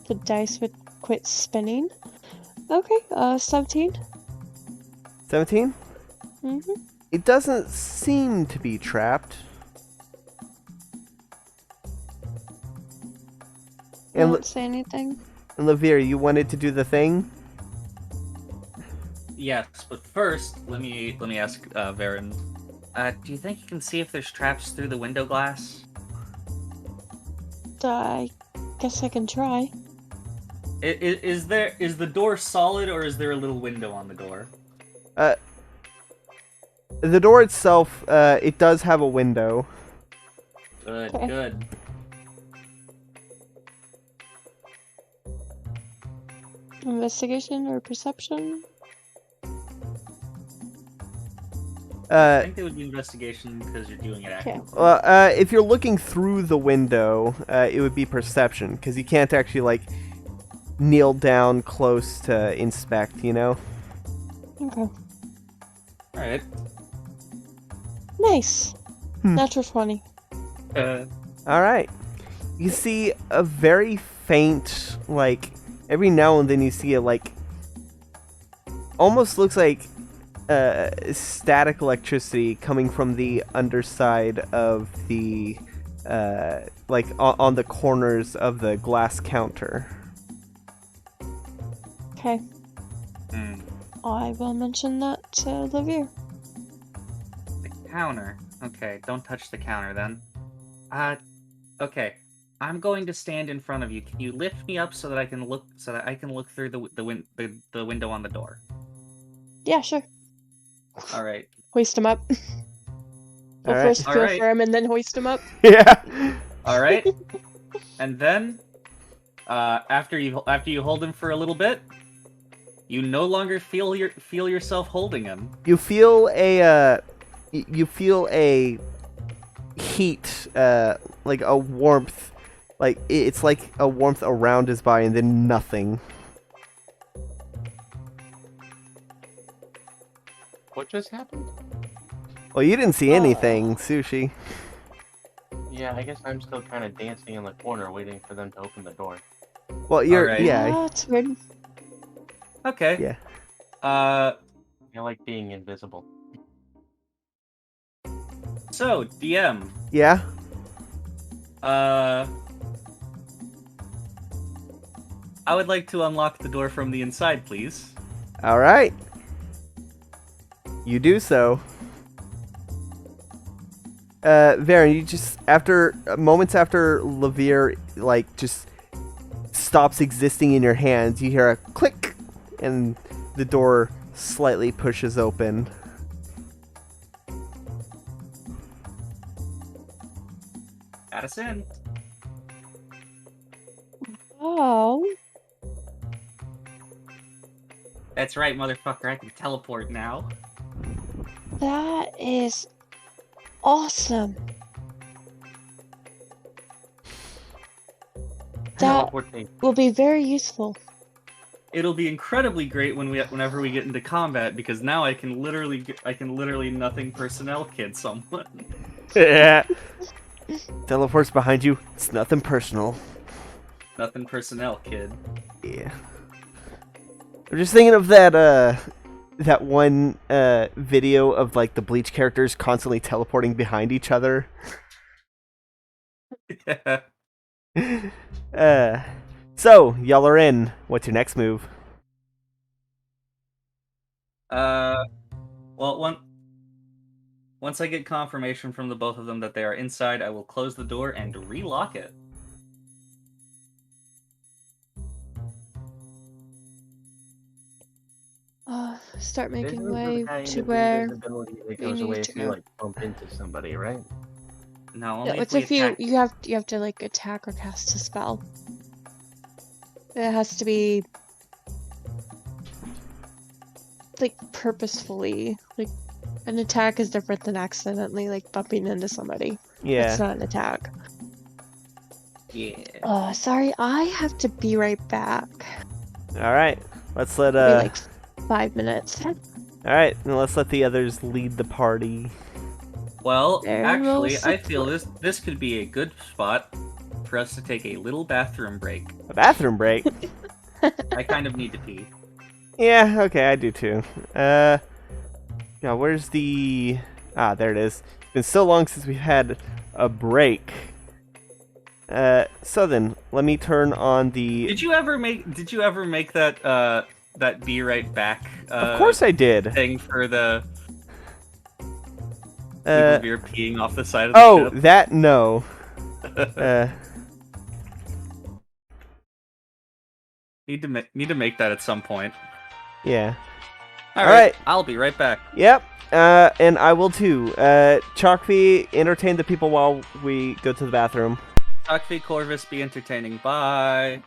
The dice would quit spinning. Okay, 17. 17? Mm-hmm. It doesn't seem to be trapped. I And don't say anything. Lavir, you wanted to do the thing? Yes, but first, let me ask Varen. Do you think you can see if there's traps through the window glass? I guess I can try. Is the door solid or is there a little window on the door? The door itself, it does have a window. Good, Okay. good. Investigation or perception? I think it would be investigation because you're doing it Okay. actively. Well, if you're looking through the window, it would be perception, because you can't actually, like, kneel down close to inspect, you know? Okay. Alright. Nice. Natural 20. Alright. You see a very faint, like, every now and then you see a, like, almost looks like static electricity coming from the underside of the, like, on the corners of the glass counter. Okay. Hmm. I will mention that to Lavier. The counter. Okay, don't touch the counter then. Okay. I'm going to stand in front of you. Can you lift me up so that I can look through the window on the door? Yeah, sure. All right. Hoist him up. We'll Alright. first feel Alright. for him and then hoist him up. Yeah. All right. And then after you hold him for a little bit, you no longer feel yourself holding him. You feel a heat, like a warmth, like it's like a warmth around his body, and then nothing. What just happened? Well, you didn't see anything, Sushi. Yeah, I guess I'm still kind of dancing in the corner, waiting for them to open the door. Well, you're Alright. yeah, That's weird. Okay. yeah. I like being invisible. So DM. Yeah. I would like to unlock the door from the inside, please. All right. You do so. Varen, you just moments after Lavier like just stops existing in your hands, you hear a click, and the door slightly pushes open. Add us in. Oh. That's right, motherfucker. I can teleport now. That is awesome. That Teleportation. will be very useful. It'll be incredibly great whenever we get into combat because now I can literally nothing personnel kid someone. Yeah. Teleports behind you. It's nothing personal. Nothing personnel kid. Yeah. I'm just thinking of that one video of like the Bleach characters constantly teleporting behind each other. So y'all are in. What's your next move? Well, once I get confirmation from the both of them that they are inside, I will close the door and relock it. Start This making is way the kind to of where invisibility that we goes need away to if you go. like bump into somebody, right? No, Yeah, only it's if we if you attack. you have to like attack or cast a spell. It has to be like purposefully. Like an attack is different than accidentally like bumping into somebody. Yeah. It's not an attack. Yeah. Oh, sorry, I have to be right back. All right. Let's let It'll be like 5 minutes. All right. Let's let the others lead the party. Well, There actually, goes I the feel this could be a good spot for us to take a little bathroom break. A bathroom break. I kind of need to pee. Yeah. Okay. I do too. Yeah. Where's the? Ah, there it is. It's been so long since we've had a break. So then, let me turn on the. Did you ever make that that be right back Of course I did. thing for the Uh, beer peeing off the side of the oh, ship? that no. Need to make that at some point. Yeah. All All right, right. I'll be right back. Yep. And I will too. Chalkfee, entertain the people while we go to the bathroom. Takvi Corvus, be entertaining. Bye.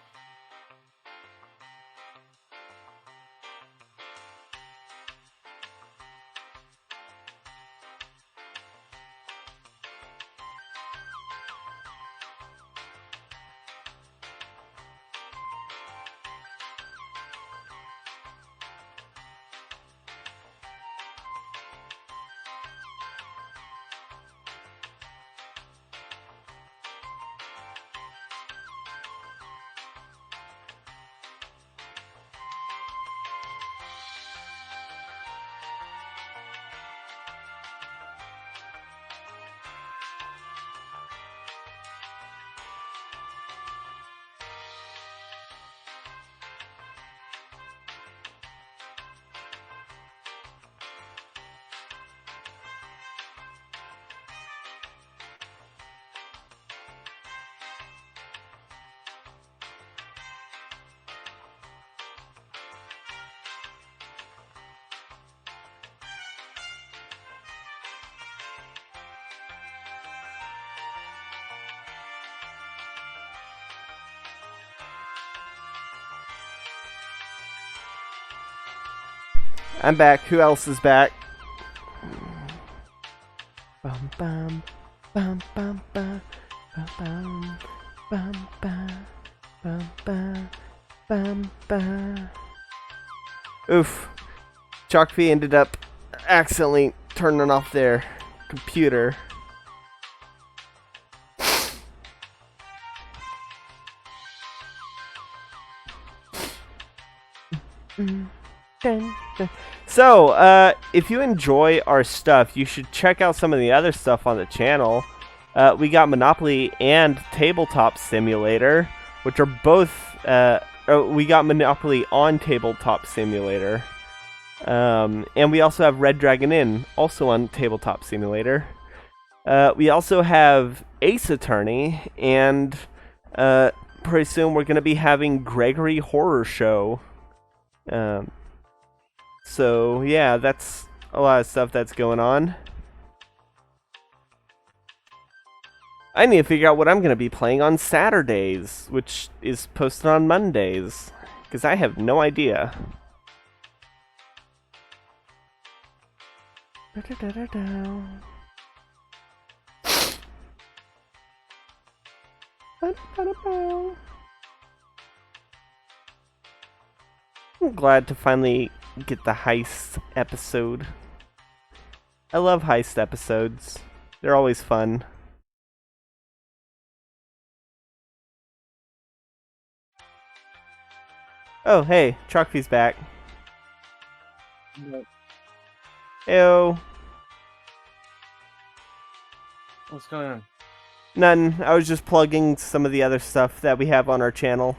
I'm back. Who else is back? Bum bum bum bum bum bum bum bum bum bum bum bum. Oof. Chalkfee ended up accidentally turning off their computer. So, if you enjoy our stuff, you should check out some of the other stuff on the channel. We got Monopoly and Tabletop Simulator, which are both. We got Monopoly on Tabletop Simulator. And we also have Red Dragon Inn, also on Tabletop Simulator. We also have Ace Attorney, and pretty soon we're going to be having Gregory Horror Show. So yeah, that's a lot of stuff that's going on. I need to figure out what I'm going to be playing on Saturdays, which is posted on Mondays, because I have no idea. I'm glad to finally get the heist episode. I love heist episodes. They're always fun. Oh, hey, Chalkfee's back. Heyo. What's going on? None. I was just plugging some of the other stuff that we have on our channel.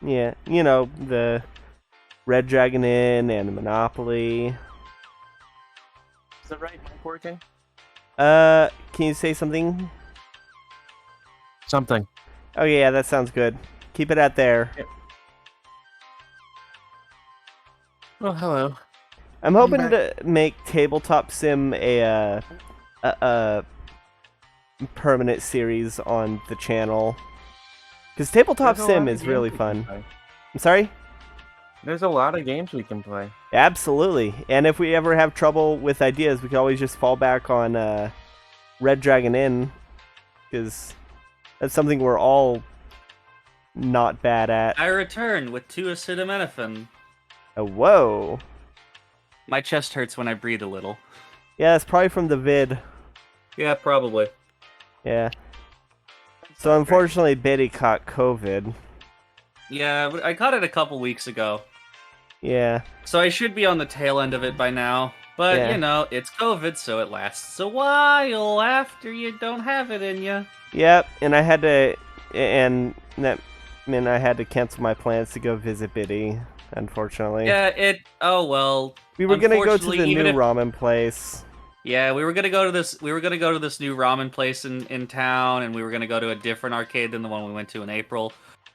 Yeah, you know, the Red Dragon Inn and Monopoly. Is the right mic working? Can you say something? Something. Oh yeah, that sounds good. Keep it at there. Yep. Well, hello. I'm hoping to make Tabletop Sim a permanent series on the channel. Because Tabletop Sim is really fun. I'm sorry? There's a lot of games we can play. Absolutely. And if we ever have trouble with ideas, we can always just fall back on Red Dragon Inn. Because that's something we're all not bad at. I return with 2 acetaminophen. Oh, whoa. My chest hurts when I breathe a little. Yeah, it's probably from the vid. Yeah, probably. Yeah. So unfortunately, Biddy caught COVID. Yeah, I caught it a couple weeks ago. Yeah. So I should be on the tail end of it by now. But, Yeah. you know, it's COVID, so it lasts a while after you don't have it in you. Yep, and I had to, and that meant I had to cancel my plans to go visit Biddy, unfortunately. Yeah, oh well. We were gonna go to the unfortunately, new ramen place. Yeah, we were gonna go to this new ramen place in town, and we were gonna go to a different arcade than the one we went to in April.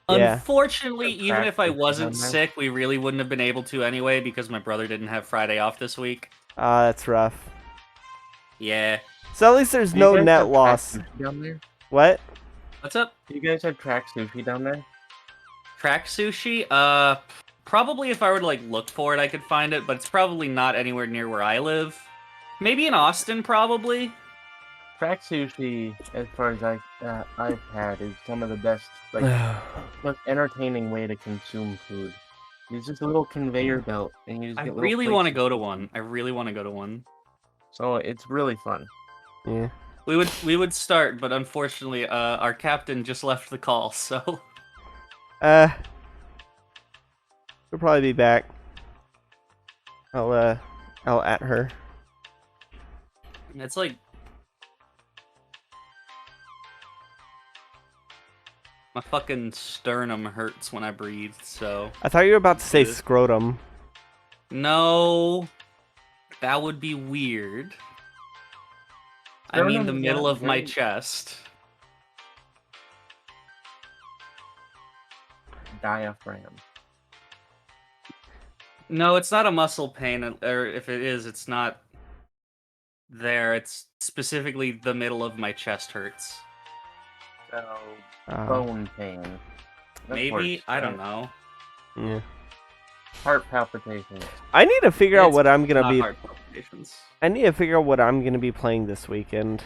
Yeah. Unfortunately, even if I Practice wasn't on that. sick, we really wouldn't have been able to anyway because my brother didn't have Friday off this week. Ah, that's rough. Yeah. So at least there's Do no you guys net have loss. track sushi down there? What? What's up? Do you guys have track sushi down there? Track sushi? Probably if I were to like look for it, I could find it, but it's probably not anywhere near where I live. Maybe in Austin, probably. Track sushi, as far as I've had, is some of the best, like, most entertaining way to consume food. It's just a little conveyor belt, and you just I get little really plates want to of go to food. one. I really want to go to one. So it's really fun. Yeah. We would start, but unfortunately, our captain just left the call, so. We'll probably be back. I'll at her. It's like. My fucking sternum hurts when I breathe, so. I thought you were about to say Good. scrotum. No. That would be weird. I mean the Sternum's middle not of my very- chest. Diaphragm. No, it's not a muscle pain, or if it is, it's not there. It's specifically the middle of my chest hurts. So, Ah. bone pain. That's Maybe? worse, I don't right? know. Yeah. Heart palpitations. I need to figure out It's what I'm gonna not be. hard palpitations. I need to figure out what I'm gonna be playing this weekend.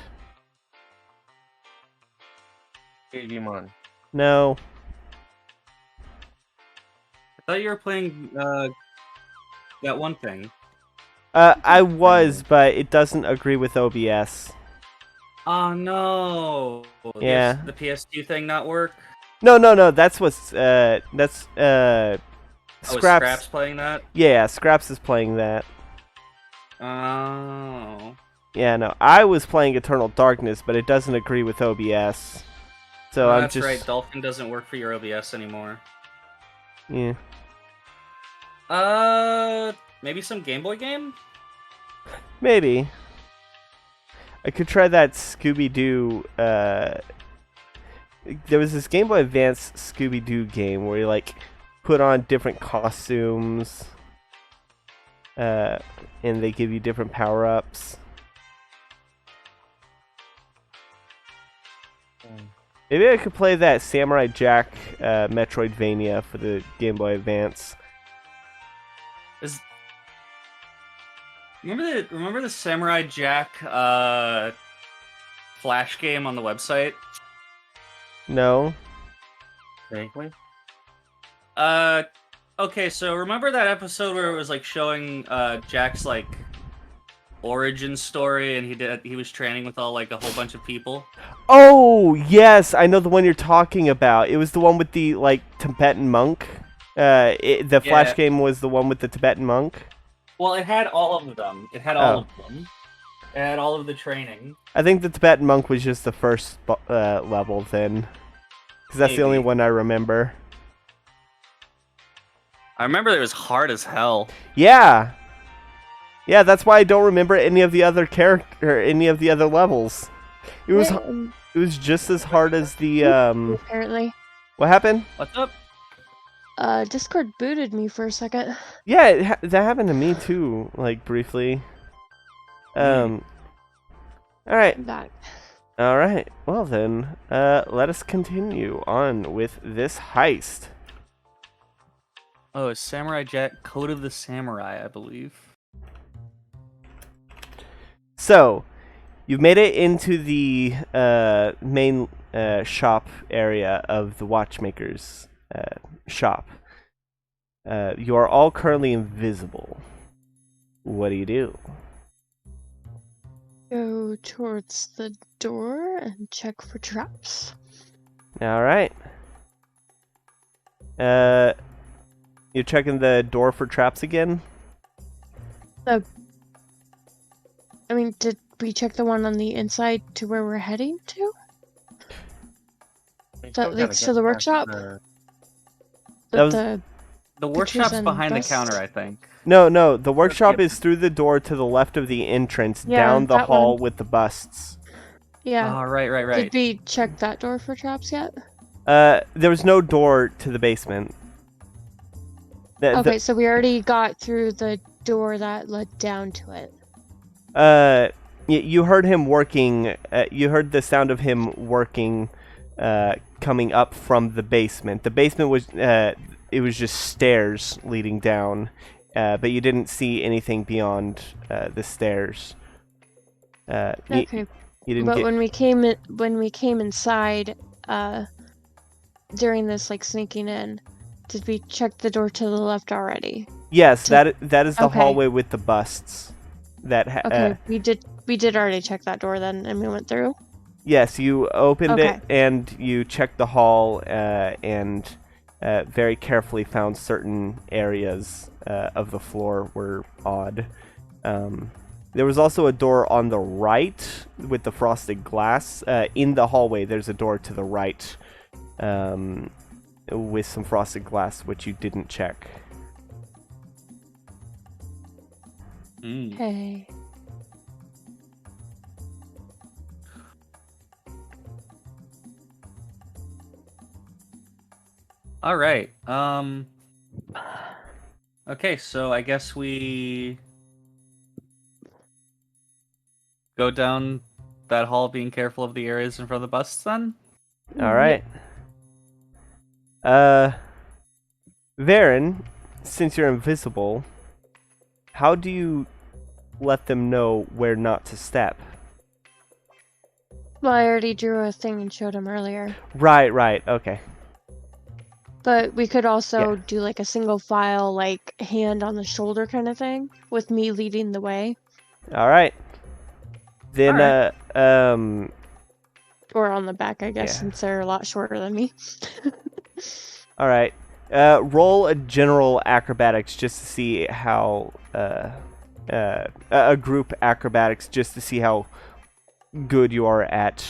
Digimon. No. I thought you were playing that one thing. I was, but it doesn't agree with OBS. Oh no! Yeah. The PS2 thing not work? No. That's what's Oh, Scraps. Scraps playing that? Yeah, Scraps is playing that. Oh. Yeah, no. I was playing Eternal Darkness, but it doesn't agree with OBS. So Oh, I'm that's just. right. Dolphin doesn't work for your OBS anymore. Yeah. Maybe some Game Boy game? Maybe. I could try that Scooby-Doo, there was this Game Boy Advance Scooby-Doo game where you, like, put on different costumes, and they give you different power-ups. Maybe I could play that Samurai Jack, Metroidvania for the Game Boy Advance. Remember the Samurai Jack Flash game on the website? No? Vaguely. Okay, so remember that episode where it was like showing Jack's like origin story, and he was training with all like a whole bunch of people? Oh, yes! I know the one you're talking about. It was the one with the, like, Tibetan monk. The Flash Yeah. game was the one with the Tibetan monk. Well, it had all of them. It had all of them. It had all of the training. I think the Tibetan monk was just the first level then. Because that's the only Maybe. one I remember. I remember it was hard as hell. Yeah! Yeah, that's why I don't remember any of the other any of the other levels. It was it was just as hard as the Apparently. What happened? What's up? Discord booted me for a second. Yeah, that happened to me too, like briefly. All right. I'm back. All right. Well then, let us continue on with this heist. Oh, it's Samurai Jack Code of the Samurai, I believe. So, you've made it into the main shop area of the Watchmaker's shop. You are all currently invisible. What do you do? Go towards the door and check for traps. All right. You're checking the door for traps again? I mean, did we check the one on the inside to where we're heading to? That leads to the workshop? That was- The The Pictures workshop's and behind busts. the counter, I think. No. The workshop Yep. is through the door to the left of the entrance, Yeah, down the that hall one. with the busts. yeah. Oh, right. Did we check that door for traps yet? There was no door to the basement. Okay, so we already got through the door that led down to it. You heard him working. You heard the sound of him working, coming up from the basement. The basement was, it was just stairs leading down, but you didn't see anything beyond the stairs. Okay, You didn't but get. when we came inside, during this like sneaking in, did we check the door to the left already? Yes, that is the Okay. hallway with the busts. Okay, we did already check that door then, and we went through. Yes, you opened Okay. it and you checked the hall and very carefully found certain areas of the floor were odd. There was also a door on the right with the frosted glass. In the hallway, there's a door to the right with some frosted glass, which you didn't check. Hey. All right. Okay, so I guess we go down that hall, being careful of the areas in front of the busts. Then. All right. Varen, since you're invisible, how do you let them know where not to step? Well, I already drew a thing and showed him earlier. Right, okay. But we could also Yeah. do like a single file, like hand on the shoulder kind of thing, with me leading the way. Alright. Then, Alright. Or on the back, I guess, Yeah. since they're a lot shorter than me. Alright. Roll a general acrobatics just to see how, a group acrobatics just to see how good you are at,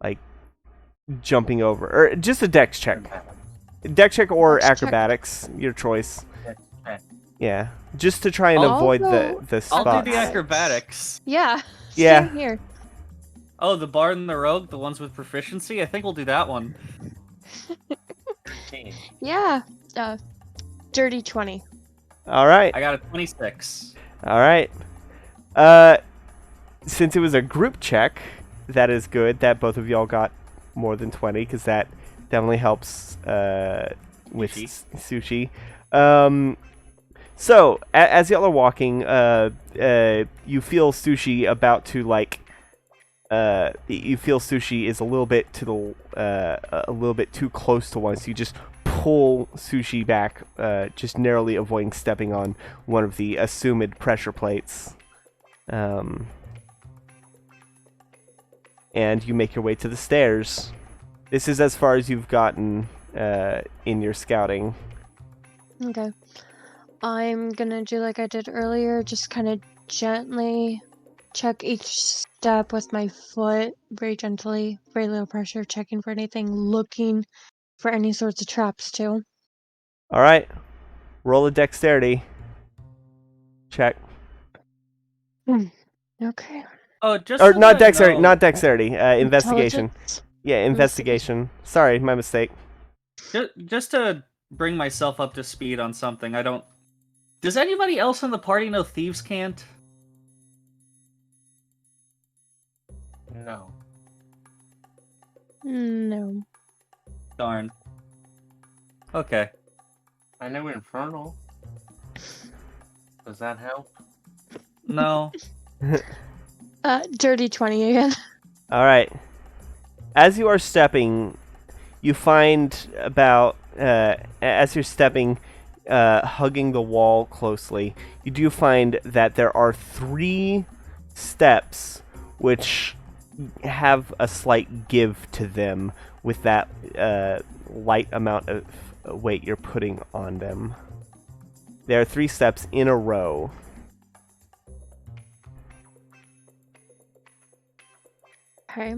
like, jumping over. Or just a dex check. Dex check or Dex check. acrobatics, your choice. check. Yeah. Just to try and I'll avoid go- the spots. I'll do the acrobatics. Yeah. Yeah. Same here. Oh, the bard and the rogue, the ones with proficiency? I think we'll do that one. 13. Yeah. Dirty 20. Alright. I got a 26. Alright. Since it was a group check, that is good that both of y'all got more than 20, because that definitely helps with sushi. So, as y'all are walking, you feel Sushi about to, like, you feel Sushi is a little bit to the, a little bit too close to one, so you just pull Sushi back, just narrowly avoiding stepping on one of the assumed pressure plates. And you make your way to the stairs. This is as far as you've gotten in your scouting. Okay. I'm gonna do like I did earlier, just kind of gently check each step with my foot, very gently, very low pressure, checking for anything, looking for any sorts of traps too. Alright. Roll a dexterity check. Okay. Oh, just Or so not that I dexterity, know- not dexterity. Investigation. Intelligence. Yeah, investigation. Sorry, my mistake. Just to bring myself up to speed on something, I don't... Does anybody else in the party know Thieves' Cant? No. No. Darn. Okay. I know Infernal. Does that help? No. Dirty 20 again. Alright. As you are stepping, you find about, as you're stepping, hugging the wall closely, you do find that there are 3 steps which have a slight give to them with that light amount of weight you're putting on them. There are 3 steps in a row. Okay.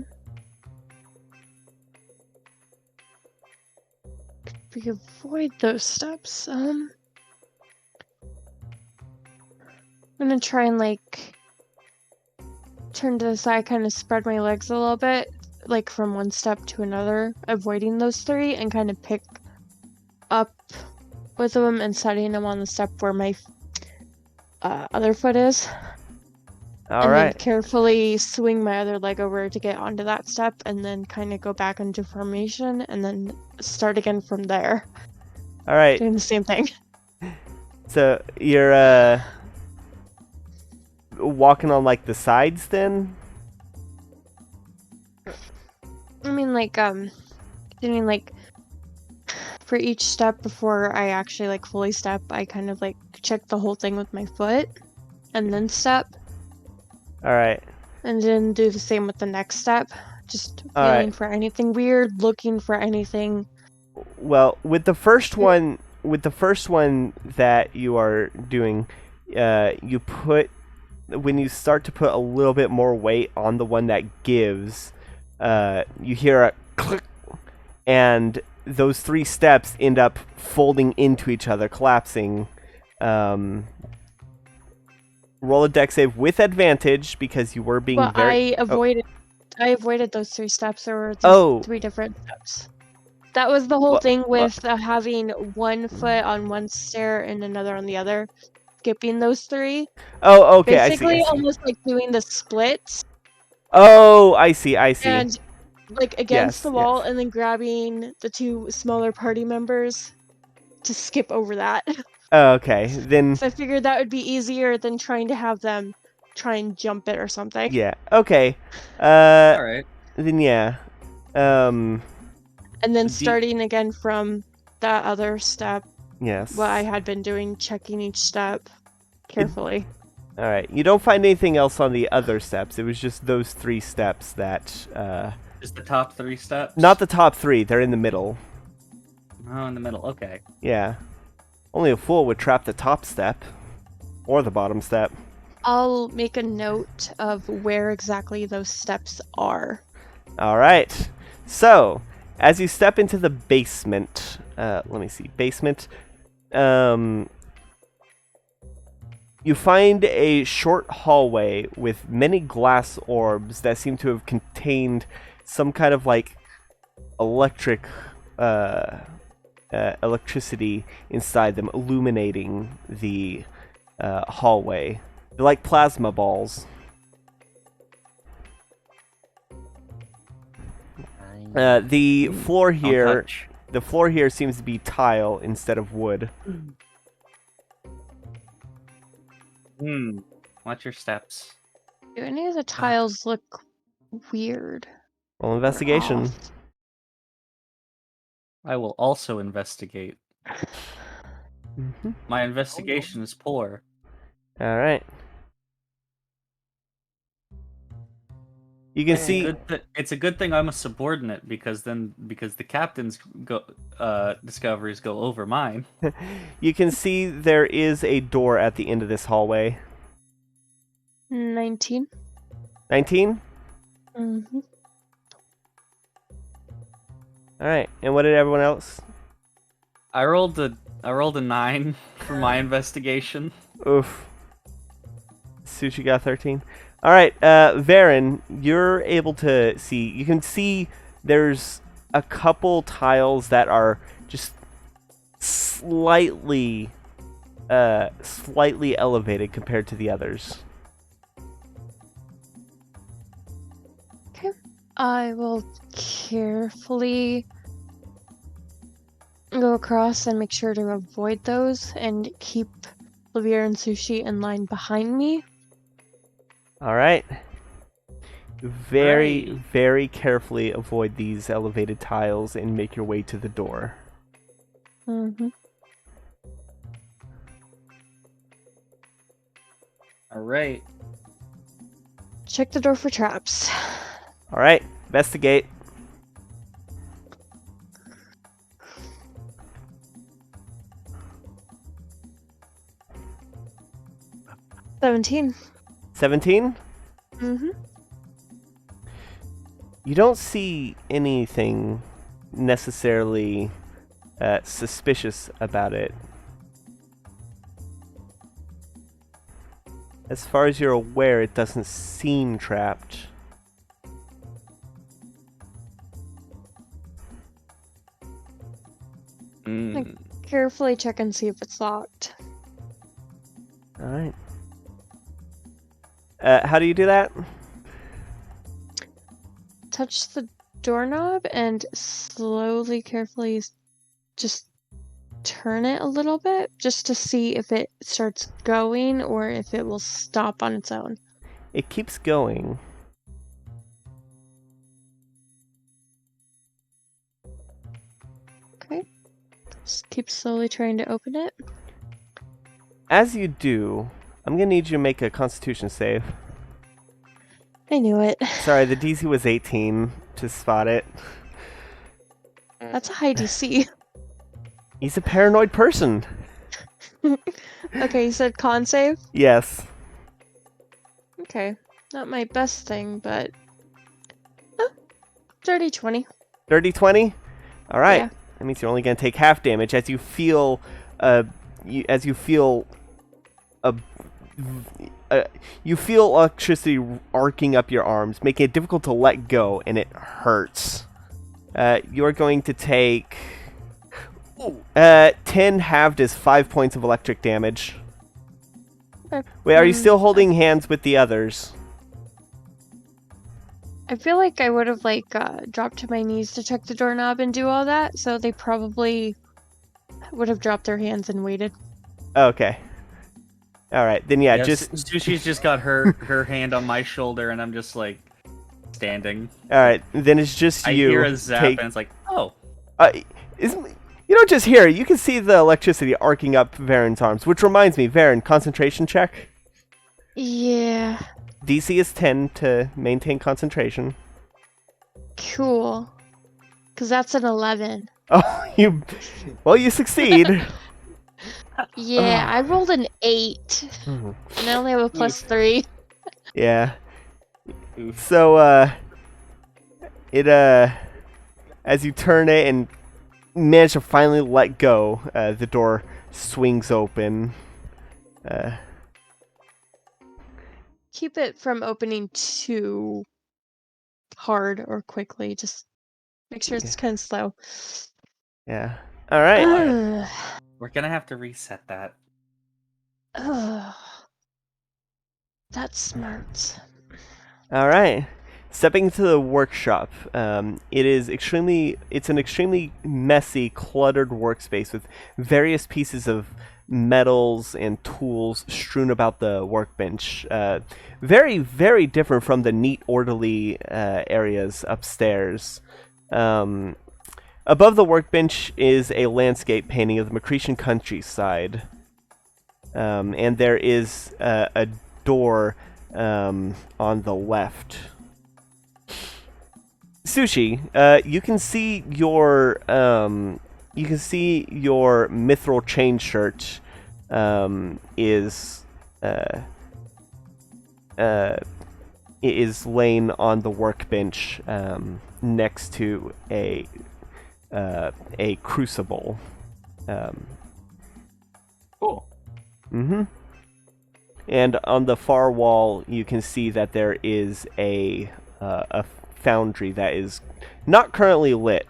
If we avoid those steps, I'm gonna try and like turn to the side, kind of spread my legs a little bit, like from one step to another, avoiding those 3, and kind of pick up with them and setting them on the step where my other foot is. And then Alright. carefully swing my other leg over to get onto that step, and then kind of go back into formation, and then start again from there. Alright. Doing the same thing. So you're walking on like the sides then? I mean, like, doing like for each step before I actually like fully step, I kind of like check the whole thing with my foot, and then step, Alright. and then do the same with the next step. Just feeling Alright. for anything weird, looking for anything. Well, with the first one that you are doing, you put when you start to put a little bit more weight on the one that gives, you hear a click, and those 3 steps end up folding into each other, collapsing. Roll a dex save with advantage because you were being Well, very. I avoided those 3 steps. There were these 3 different steps. That was the whole Well, thing with having one foot on one stair and another on the other. Skipping those 3. Oh, okay. Basically, I see. almost like doing the splits. Oh, I see. And like against Yes, the wall, yes. and then grabbing the 2 smaller party members to skip over that. Oh, okay. Then So I figured that would be easier than trying to have them try and jump it or something. yeah. Okay. All right. Then yeah. Um. And then Do- starting again from that other step, Yes. what I had been doing, checking each step carefully. All right. You don't find anything else on the other steps. It was just those 3 steps that. Just the top 3 steps. Not the top 3. They're in the middle. Oh, in the middle. Okay. Yeah. Only a fool would trap the top step, or the bottom step. I'll make a note of where exactly those steps are. All right. So, as you step into the basement, let me see, basement. You find a short hallway with many glass orbs that seem to have contained some kind of like electricity inside them, illuminating the hallway. They're like plasma balls. The floor Don't here, touch. the floor here seems to be tile instead of wood. Watch your steps. Do any of the tiles look weird? Well, or investigation. off? I will also investigate. Mm-hmm. My investigation is poor. All right. You can see. It's a good thing I'm a subordinate because the captain's discoveries go over mine. You can see there is a door at the end of this hallway. 19. 19. Mm-hmm. All right. And what did everyone else? I rolled a 9 for my investigation. Oof. Sushi got 13. All right, Varen, you're able to see. You can see there's a couple tiles that are just slightly elevated compared to the others. Okay. I will carefully go across and make sure to avoid those and keep Lavir and Sushi in line behind me. All right. Very, Right. very carefully avoid these elevated tiles and make your way to the door. Mm-hmm. All right. Check the door for traps. All right, investigate. $17. 17? Mm-hmm. You don't see anything necessarily suspicious about it. As far as you're aware, it doesn't seem trapped. Carefully check and see if it's locked. All right. How do you do that? Touch the doorknob and slowly, carefully just turn it a little bit just to see if it starts going or if it will stop on its own. It keeps going. Okay. Just keep slowly trying to open it. As you do, I'm gonna need you to make a Constitution save. I knew it. Sorry, the DC was 18 to spot it. That's a high DC. He's a paranoid person. Okay, you said con save? Yes. Okay. Not my best thing, but... Oh, dirty 20. Dirty 20? Alright. Yeah. That means you're only gonna take half damage as you feel you feel electricity arcing up your arms, making it difficult to let go, and it hurts. You're going to take 10 halved is 5 points of electric damage. Okay. Wait, are you still holding hands with the others? I feel like I would have dropped to my knees to check the doorknob and do all that, so they probably would have dropped their hands and waited. Okay. All right. Then yeah, just Sushi's just got her hand on my shoulder, and I'm just like standing. all right. Then it's just I you. hear a zap, and it's like, oh. You don't just hear it. You can see the electricity arcing up Varen's arms. Which reminds me, Varen, concentration check. Yeah. DC is 10 to maintain concentration. Cool. Because that's an 11. Oh, you succeed. Yeah, I rolled an 8. Mhm. And I only have a +3. Yeah. Oof. So, as you turn it and manage to finally let go, the door swings open. Keep it from opening too hard or quickly. Just make sure it's kind of slow. Yeah. All right. Ugh. We're gonna have to reset that. Ugh. That's smart. All right. Stepping into the workshop, it's an extremely messy, cluttered workspace with various pieces of metals and tools strewn about the workbench. Very, very different from the neat, orderly areas upstairs. Above the workbench is a landscape painting of the Macritian countryside, and there is a door on the left. Sushi, you can see your mithril chain shirt is laying on the workbench next to a crucible. Cool. Mm-hmm. And on the far wall, you can see that there is a foundry that is not currently lit.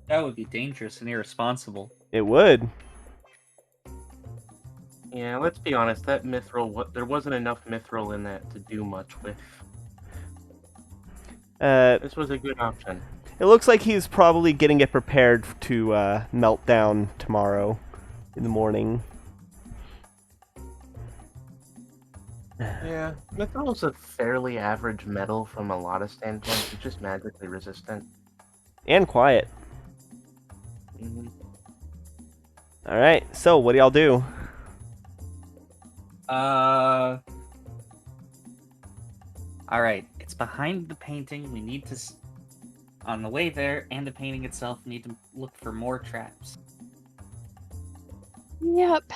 That would be dangerous and irresponsible. It would. Yeah, let's be honest. That mithril, there wasn't enough mithril in that to do much with. This was a good option. It looks like he's probably getting it prepared to melt down tomorrow in the morning. Yeah, mithril is a fairly average metal from a lot of standpoints. It's just magically resistant. And quiet. Mhm. Alright, so what do y'all do? Alright, it's behind the painting. We need to... On the way there, and the painting itself, we need to look for more traps. Yep.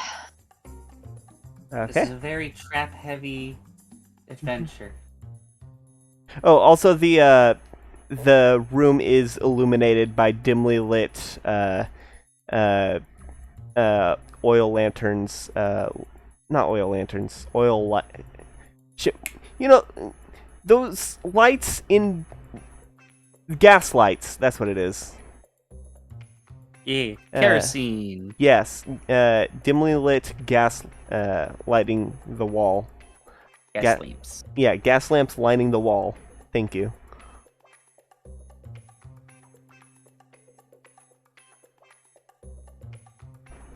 This Okay. is a very trap-heavy adventure. Oh, also the room is illuminated by dimly lit oil lanterns. Not oil lanterns. Oil light. You know, those lights in gas lights. That's what it is. Yeah, kerosene. Yes, dimly lit gas lighting the wall. Gas lamps. Yeah, gas lamps lining the wall. Thank you.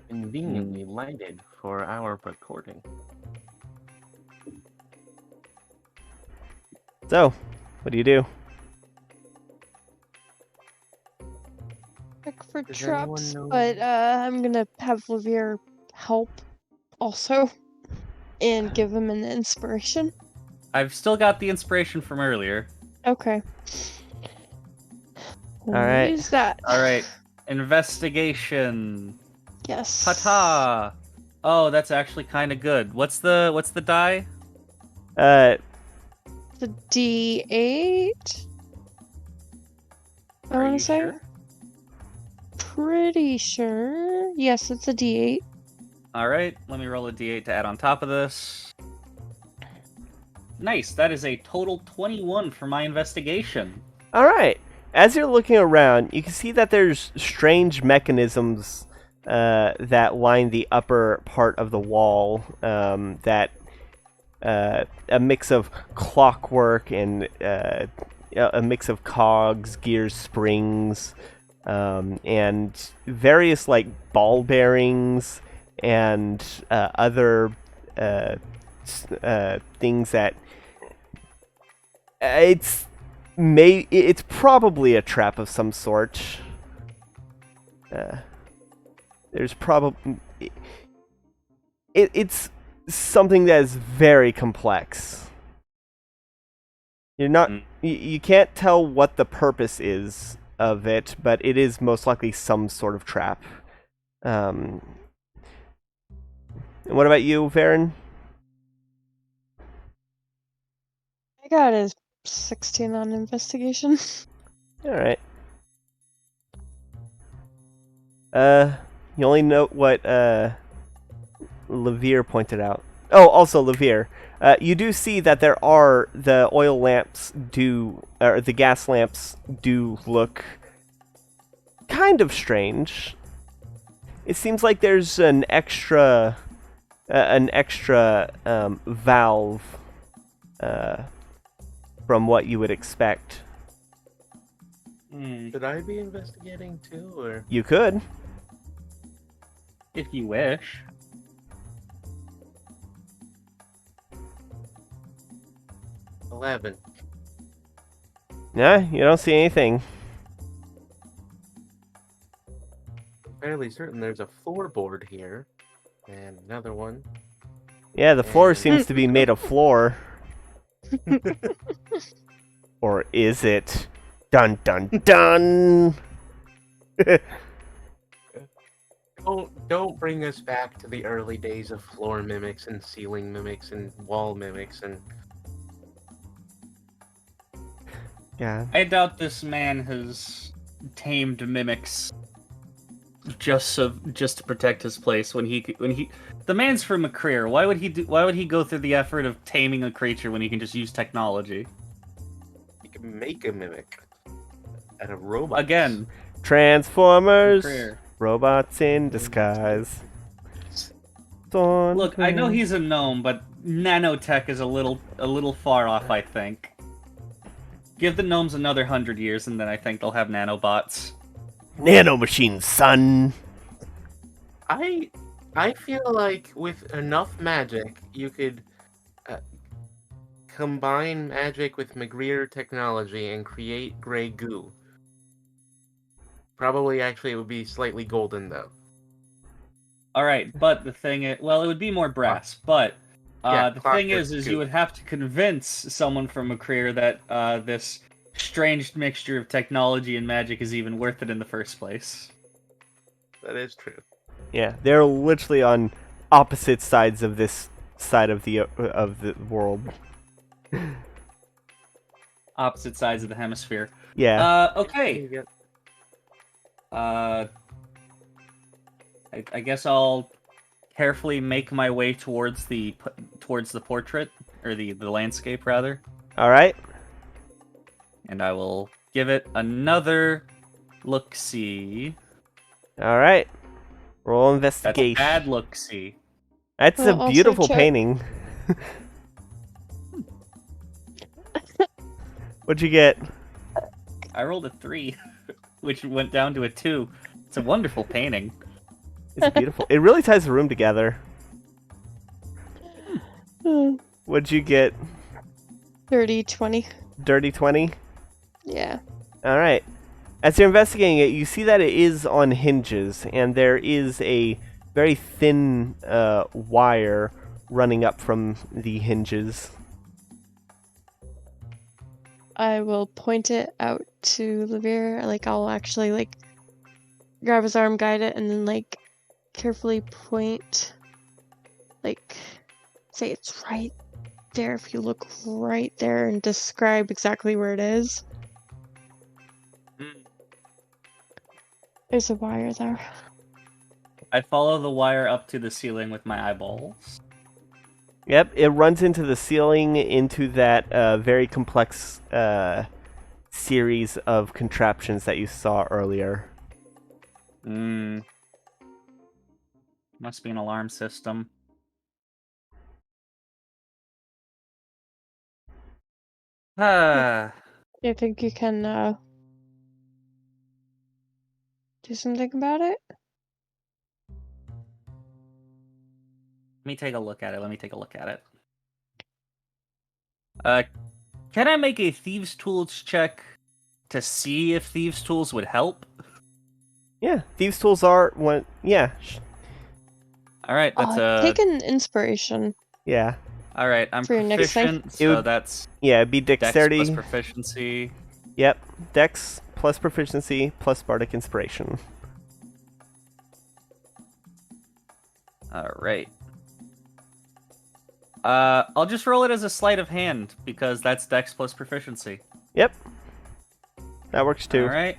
Conveniently lighted for our recording. So, what do you do? Check for Does anyone traps, know- but I'm gonna have Lavier help also and give him an inspiration. I've still got the inspiration from earlier. Okay. Alright. Use that. Alright, investigation. Yes. Ta-ta! Oh, that's actually kind of good. What's the die? The D8. I Are want you to say. sure? Pretty sure. Yes, it's a D8. Alright, let me roll a d8 to add on top of this. Nice, that is a total 21 for my investigation. Alright. As you're looking around, you can see that there's strange mechanisms that line the upper part of the wall, that a mix of clockwork and a mix of cogs, gears, springs, and various like ball bearings and other things that it's probably a trap of some sort. There's probably it's something that is very complex. You're not you can't tell what the purpose is of it, but it is most likely some sort of trap. And what about you, Varen? I got a 16 on investigation. All right. You only note what Levere pointed out. Oh, also Levere, you do see that there are the oil lamps or the gas lamps do look kind of strange. It seems like there's an extra valve from what you would expect. Should I be investigating too, or? You could. If you wish. 11. Nah, you don't see anything. I'm fairly certain there's a floorboard here, and another one. Yeah, the floor seems to be made of floor. Or is it? Dun dun dun! Don't bring us back to the early days of floor mimics and ceiling mimics and wall mimics and. Yeah. I doubt this man has tamed mimics just to protect his place when he the man's from McCreer. Why would he go through the effort of taming a creature when he can just use technology? You can make a mimic out of robots. Again, Transformers, McCreer. robots in disguise. Dun, Look, I know dun. he's a gnome, but nanotech is a little far off, I think. Give the gnomes another 100 years, and then I think they'll have nanobots. Nano machines, son. I feel like with enough magic, you could combine magic with McGreer technology and create gray goo. Probably, actually, it would be slightly golden though. All right, but the thing is, well, it would be more brass, but Yeah, the thing is clockwork you would have to convince someone from McCreer that this strange mixture of technology and magic is even worth it in the first place. That is true. Yeah, they're literally on opposite sides of this side of the world. Opposite sides of the hemisphere. Yeah. Okay. I guess I'll carefully make my way towards the portrait, or the landscape rather, All right. and I will give it another look-see. All right. Roll That's investigation. bad look-see. That's a Well, also beautiful check. painting. What'd you get? I rolled a 3, which went down to a 2. It's a wonderful painting. It's beautiful. It really ties the room together. Hmm. What'd you get? 30, 20. Dirty 20? Yeah. All right. As you're investigating it, you see that it is on hinges, and there is a very thin wire running up from the hinges. I will point it out to Levere. Like, I'll actually, like, grab his arm, guide it, and then, like, carefully point, like, say it's right there. If you look right there and describe exactly where it is. There's a wire there. I follow the wire up to the ceiling with my eyeballs. Yep, it runs into the ceiling, into that very complex series of contraptions that you saw earlier. Must be an alarm system. Ah. I think you can do something about it? Let me take a look at it. Can I make a thieves' tools check to see if thieves' tools would help? Yeah, thieves' tools are one. Yeah, All right, that's Take an inspiration yeah, all right. I'm for your next thing. proficient, so that's yeah. It'd be Dex plus dexterity. proficiency. Yep, dex plus proficiency plus bardic inspiration. All right. I'll just roll it as a sleight of hand because that's Dex plus proficiency. Yep, that works too. All right.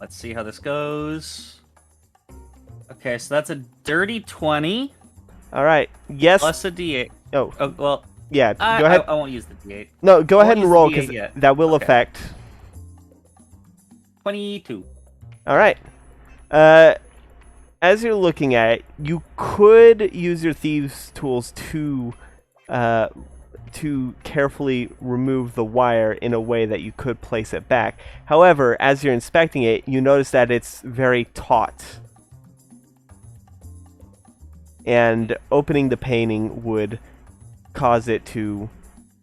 Let's see how this goes. Okay, so that's a dirty 20 All right. Yes. plus a D8. Oh, Oh, well, yeah. Go ahead. I won't use the D8. No, go I ahead won't and use roll the because D8 yet. that will Okay. affect. 22. All right. As you're looking at it, you could use your thieves' tools to carefully remove the wire in a way that you could place it back. However, as you're inspecting it, you notice that it's very taut. And opening the painting would cause it to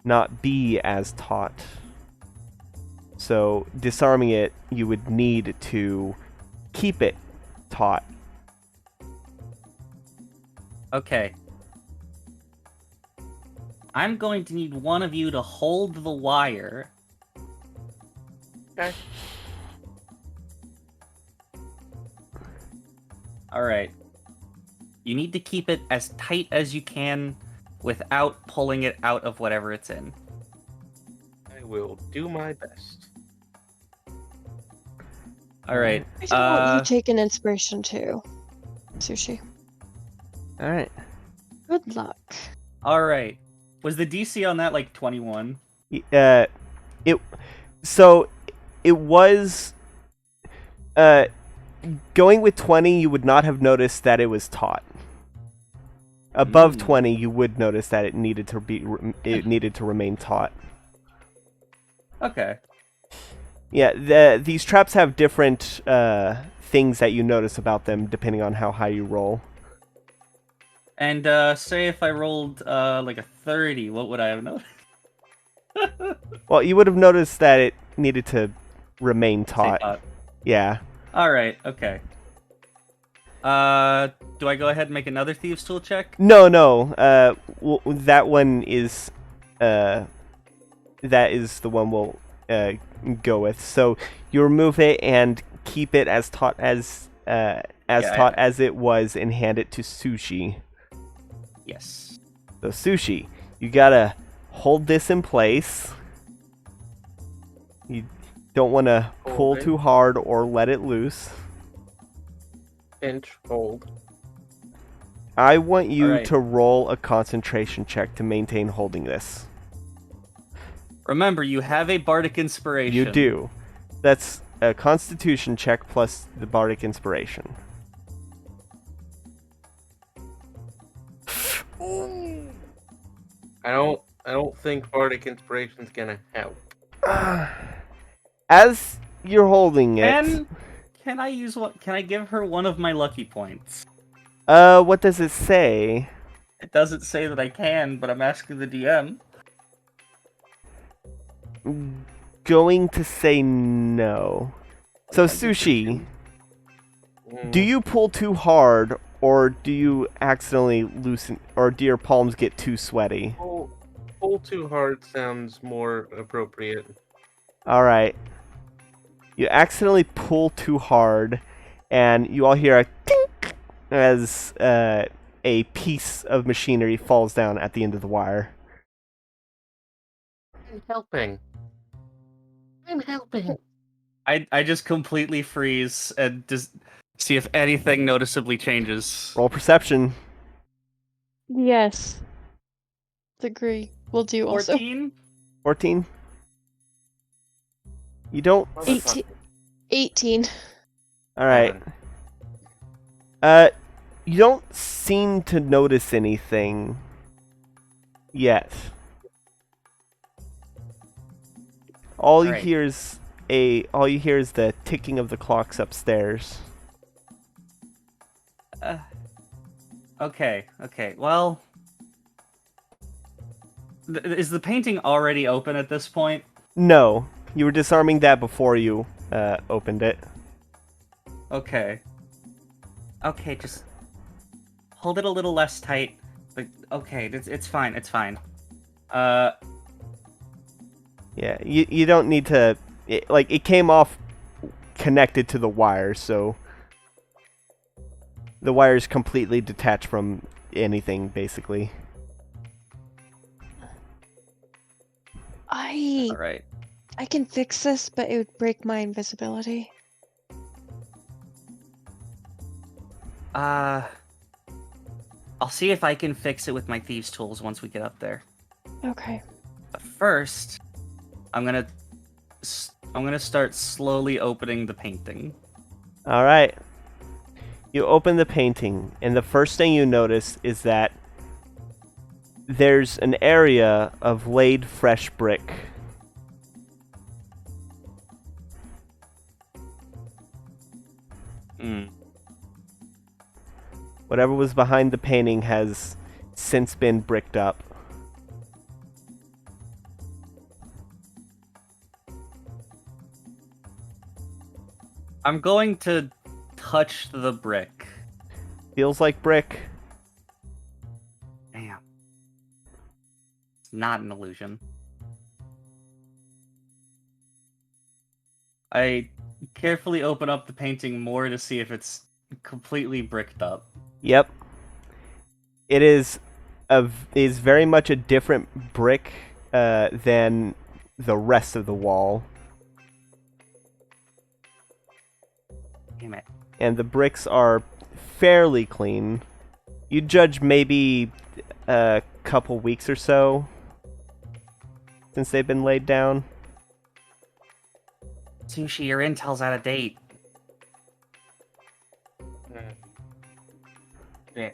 not be as taut. So disarming it, you would need to keep it taut. Okay. I'm going to need one of you to hold the wire. Okay. Alright. You need to keep it as tight as you can without pulling it out of whatever it's in. I will do my best. Alright. I do want you to take an inspiration too, Sushi. All right. Good luck. Alright. Was the DC on that like 21? It was going with 20, you would not have noticed that it was taut. Above 20, you would notice that it needed to remain taut. Okay. Yeah, these traps have different things that you notice about them depending on how high you roll. And say if I rolled like a 30, what would I have noticed? Well, you would have noticed that it needed to remain taut. Yeah. Alright, okay. Do I go ahead and make another Thieves' Tool check? No. That one is that is the one we'll go with. So you remove it and keep it as taut as taut as it was, and hand it to Sushi. Yes. So Sushi, you gotta hold this in place. You don't want to pull too hard or let it loose. Pinch, hold. I want you Alright. to roll a concentration check to maintain holding this. Remember, you have a Bardic Inspiration. You do. That's a Constitution check plus the Bardic Inspiration. I don't think Bardic Inspiration's gonna help. As you're holding it, Can I use what? Can I give her one of my lucky points? what does it say? It doesn't say that I can, but I'm asking the DM. Going to say no. So Sushi, do you pull too hard, or do you accidentally loosen, or do your palms get too sweaty? Pull too hard sounds more appropriate. Alright. You accidentally pull too hard, and you all hear a tink as a piece of machinery falls down at the end of the wire. I'm helping. I just completely freeze and just see if anything noticeably changes. Roll perception. Yes. Agree. We'll do also. 14? 14. You don't... 18. Alright. You don't seem to notice anything yet. All you Alright. hear is the ticking of the clocks upstairs. Okay. Well, is the painting already open at this point? No, you were disarming that before you opened it. Okay. Okay, just hold it a little less tight. But okay, it's fine. It's fine. Yeah, you don't need to. It came off connected to the wire, so the wire is completely detached from anything, basically. All right. I can fix this, but it would break my invisibility. I'll see if I can fix it with my thieves' tools once we get up there. Okay. But first, I'm gonna start slowly opening the painting. All right. You open the painting, and the first thing you notice is that there's an area of laid fresh brick. Whatever was behind the painting has since been bricked up. I'm going to touch the brick. Feels like brick. Damn. It's not an illusion. I carefully open up the painting more to see if it's completely bricked up. Yep. It is very much a different brick than the rest of the wall. Damn it. And the bricks are fairly clean. You judge maybe a couple weeks or so since they've been laid down. Sushi, your intel's out of date. Yeah.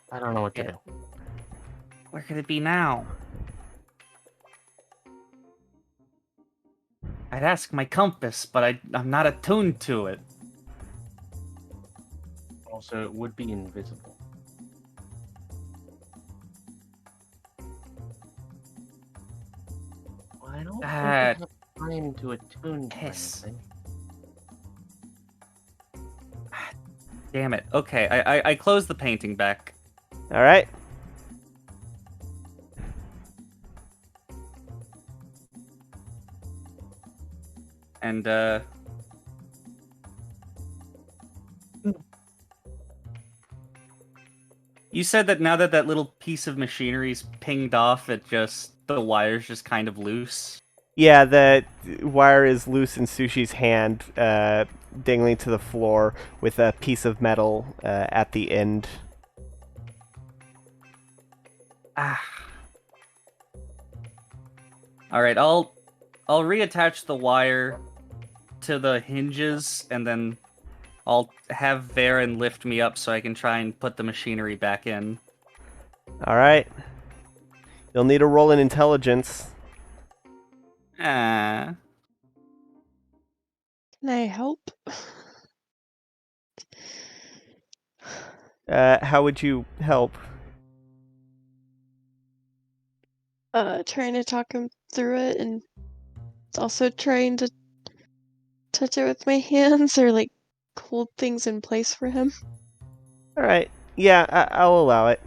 I don't know what to do. Where could it be now? I'd ask my compass, but I'm not attuned to it. Also, it would be invisible. Well, I don't think I have time to attune to Piss. anything. Damn it. Okay, I closed the painting back. All right. And, you said that now that that little piece of machinery's pinged off, the wire's just kind of loose? Yeah, the wire is loose in Sushi's hand, dangling to the floor with a piece of metal at the end. Ah. Alright, I'll reattach the wire to the hinges, and then I'll have Varen lift me up so I can try and put the machinery back in. All right. You'll need to roll an intelligence. Ah. Can I help? How would you help? Trying to talk him through it, and also trying to touch it with my hands or like hold things in place for him. All right. Yeah, I'll allow it.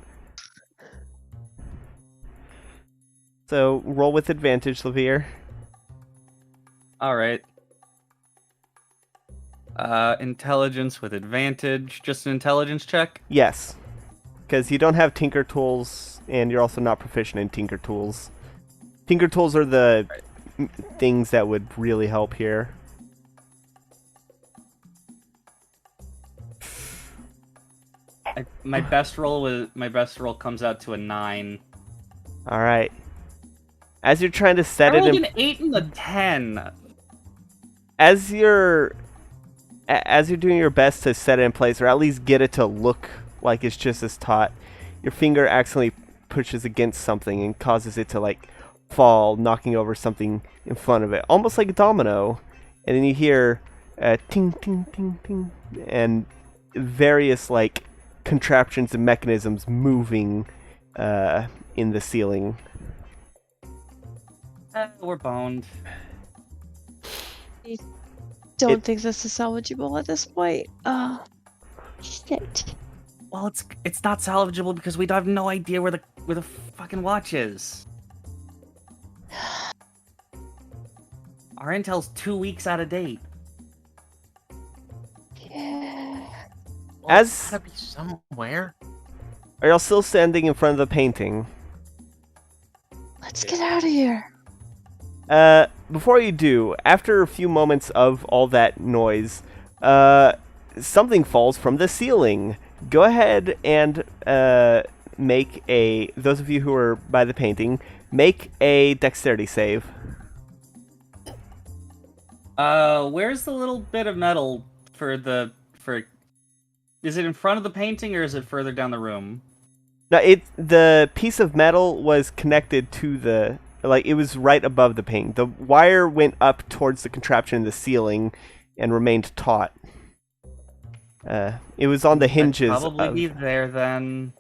So roll with advantage, Lavir. Alright. Intelligence with advantage. Just an intelligence check? Yes, because you don't have Tinker Tools, and you're also not proficient in Tinker Tools. Tinker Tools are the things that would really help here. My best roll comes out to a 9. All right. As you're trying to set I it rolled in, an 8 and a 10. as you're doing your best to set it in place, or at least get it to look like it's just as taut, your finger accidentally pushes against something and causes it to like fall, knocking over something in front of it, almost like a domino. And then you hear ting, ting, ting, ting, and various like contraptions and mechanisms moving in the ceiling. We're boned. Don't think this is salvageable at this point. Oh, shit. Well, it's not salvageable because we have no idea where the fucking watch is. Our intel's 2 weeks out of date. Yeah. Well, As- it's gotta be somewhere. Are y'all still standing in front of the painting? Let's get out of here. Before you do, after a few moments of all that noise, something falls from the ceiling. Go ahead and make a. Those of you who are by the painting, make a dexterity save. Where's the little bit of metal for? Is it in front of the painting or is it further down the room? No, the piece of metal was connected to the. Like, it was right above the painting. The wire went up towards the contraption in the ceiling and remained taut. It was on the hinges. I'd probably of, be there then.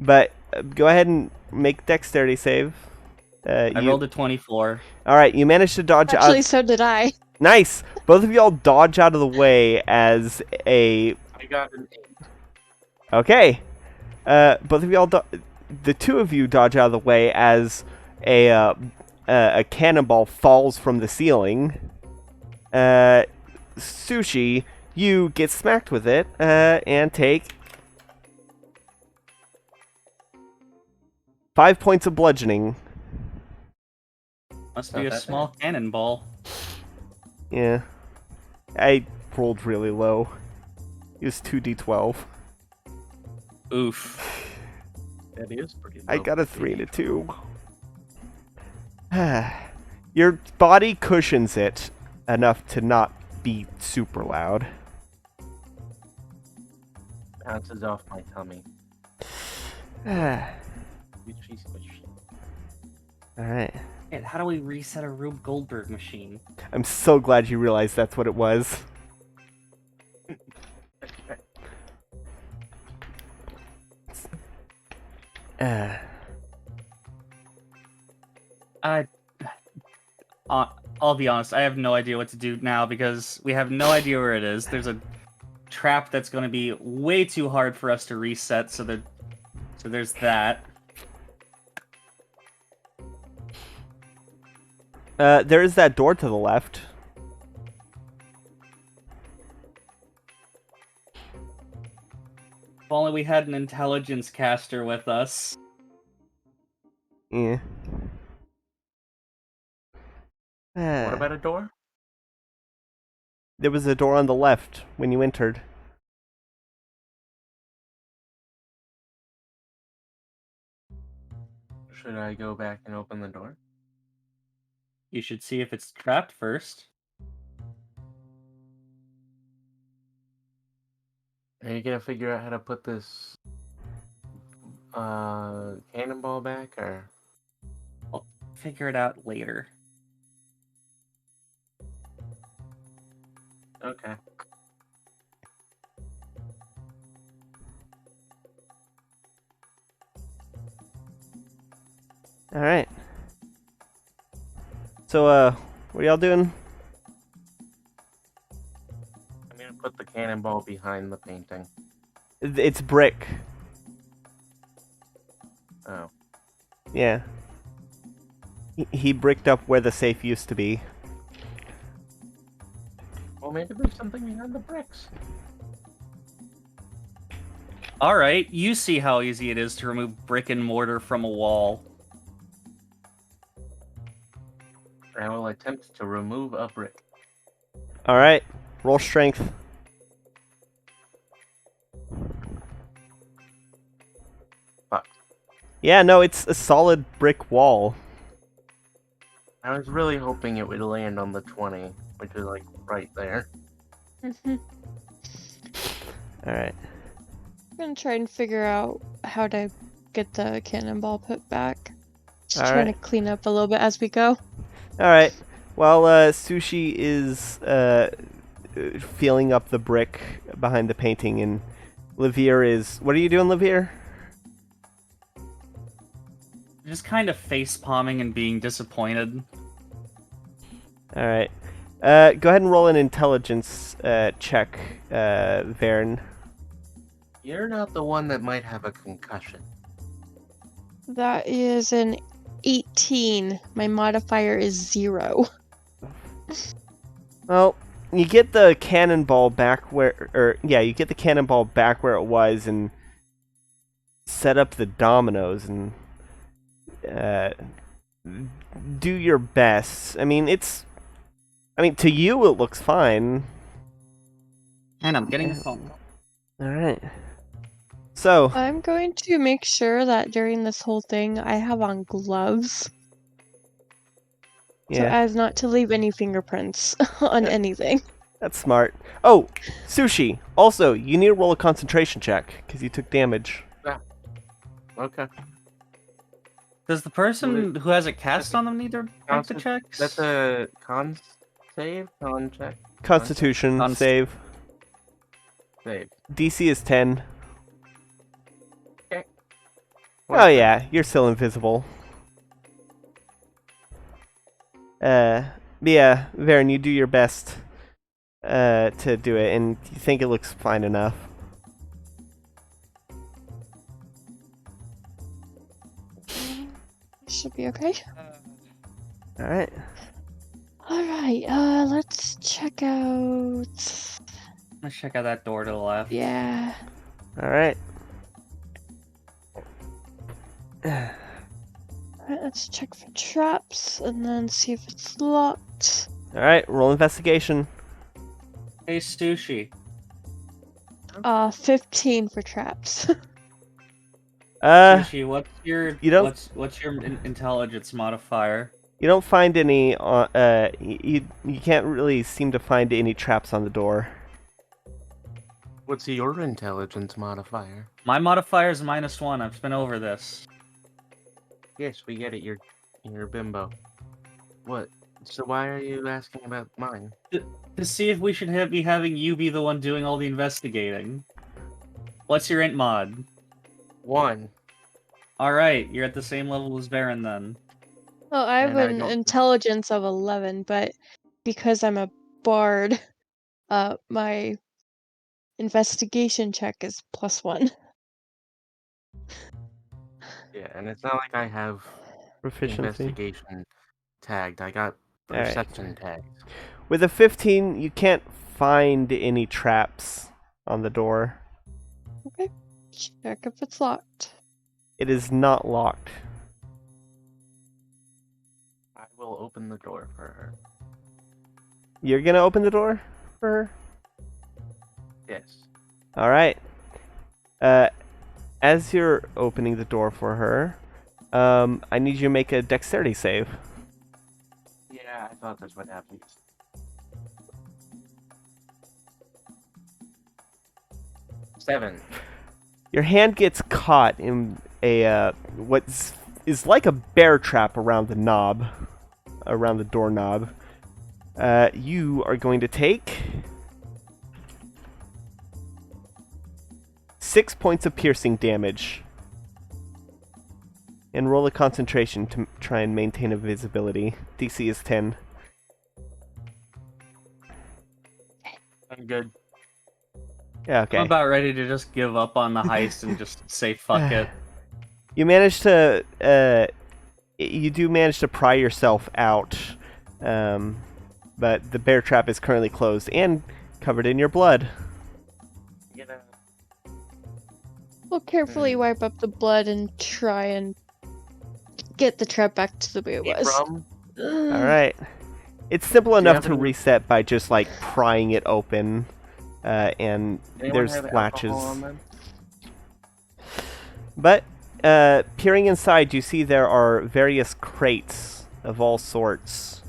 But go ahead and make dexterity save. I rolled a 24. All right, you managed to dodge Actually, out. so did I. Nice. Both of y'all dodge out of the way as a. I got an 8. Okay. Both of y'all. The two of you dodge out of the way as a cannonball falls from the ceiling. Sushi, you get smacked with it and take 5 points of bludgeoning. Must be a small cannonball. Yeah. I rolled really low. It was 2d12. Oof. That is pretty low. I got a 3 and a 2. Your body cushions it enough to not be super loud. Bounces off my tummy. Alright. Man, how do we reset a Rube Goldberg machine? I'm so glad you realized that's what it was. I'll be honest, I have no idea what to do now because we have no idea where it is. There's a trap that's going to be way too hard for us to reset, so there's that. There is that door to the left. If only we had an intelligence caster with us. Yeah. What about a door? There was a door on the left when you entered. Should I go back and open the door? You should see if it's trapped first. Are you gonna figure out how to put this cannonball back, or? I'll figure it out later. Okay. Alright. So, what are y'all doing? I'm gonna put the cannonball behind the painting. It's brick. Oh. Yeah. He bricked up where the safe used to be. Well, maybe there's something behind the bricks. Alright, you see how easy it is to remove brick and mortar from a wall. I will attempt to remove a brick. Alright. Roll strength. Fuck. Yeah, no, it's a solid brick wall. I was really hoping it would land on the 20, which is like right there. I'm Alright. gonna try and figure out how to get the cannonball put back. Just All trying right. to clean up a little bit as we go. Alright. While Sushi is feeling up the brick behind the painting, and Levere is... What are you doing, Levere? Just kind of face palming and being disappointed. Alright. Go ahead and roll an intelligence check, Varen. You're not the one that might have a concussion. That is an 18. My modifier is 0. Well, you get the cannonball back where... you get the cannonball back where it was and set up the dominoes and do your best. I mean, to you it looks fine. And I'm getting a phone call. Alright. So... I'm going to make sure that during this whole thing I have on gloves. So Yeah, as not to leave any fingerprints on anything. that's smart. Oh, Sushi. Also, you need to roll a concentration check, because you took damage. Okay. Does the person who has a cast on them need to make the checks? That's a con save? Con check? Constitution save. Save. DC is 10. Okay. Oh yeah, you're still invisible. Yeah, Varen, you do your best to do it, and you think it looks fine enough. Should be okay. Alright. Alright, let's check out... Let's check out that door to the left. Yeah. Alright. Alright, let's check for traps, and then see if it's locked. Alright, roll investigation. Hey, Sushi. 15 for traps. Sushi, what's your you don't- what's your intelligence modifier? You don't find any, you can't really seem to find any traps on the door. What's your intelligence modifier? My modifier is -1. I've been over this. Yes, we get it. You're bimbo. What? So why are you asking about mine? To see if we should be having you be the one doing all the investigating. What's your int mod? 1. Alright, you're at the same level as Varen then. Well, I have And I an don't- intelligence of 11, but because I'm a bard, my investigation check is +1. Yeah, and it's not like I have Proficiency. investigation tagged. I got Alright. perception tagged. With a 15, you can't find any traps on the door. Okay, check if it's locked. It is not locked. I will open the door for her. You're gonna open the door for her? Yes. Alright. As you're opening the door for her, I need you to make a dexterity save. Yeah, I thought that's what happened. Seven. Your hand gets caught in a what is like a bear trap around the knob, around the doorknob. You are going to take 6 points of piercing damage, and roll a concentration to try and maintain invisibility. DC is 10. I'm good. Yeah, okay. I'm about ready to just give up on the heist and just say fuck it. You manage to, you do manage to pry yourself out, but the bear trap is currently closed and covered in your blood. You know, We'll carefully wipe up the blood and try and get the trap back to the way it was. From Alright. It's simple you enough have to any- reset by just, like, prying it open, and anyone there's have latches. alcohol on them? But, peering inside, you see there are various crates of all sorts.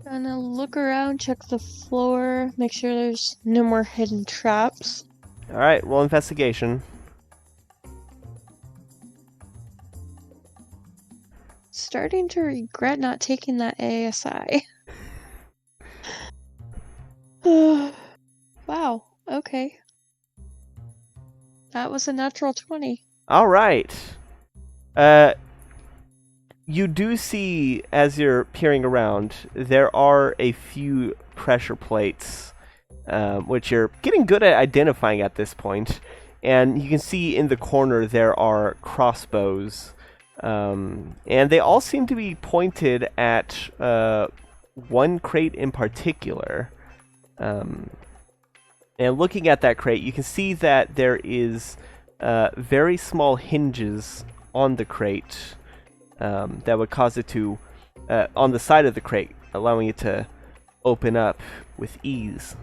Gonna look around, check the floor, make sure there's no more hidden traps. Alright, roll investigation. starting to regret not taking that ASI. Wow, okay. That was a natural 20. All right. You do see, as you're peering around, there are a few pressure plates, which you're getting good at identifying at this point. And you can see in the corner there are crossbows. And they all seem to be pointed at one crate in particular. And looking at that crate, you can see that there is very small hinges on the crate that would cause it to, on the side of the crate, allowing it to open up with ease.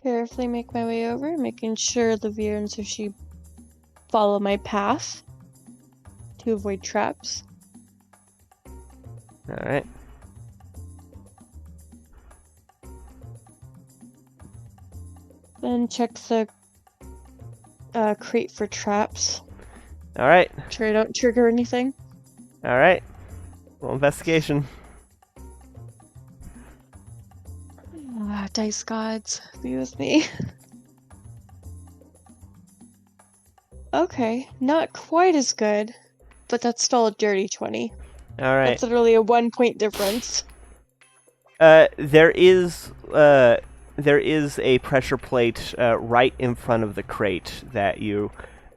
Carefully make my way over, making sure the Veer and Sushi follow my path to avoid traps. All right. Then check the crate for traps. All right. Make sure I don't trigger anything. All right. Roll investigation. Dice gods, be with me. Okay, not quite as good, but that's still a dirty 20. All right. That's literally a 1-point difference. There is a pressure plate right in front of the crate that you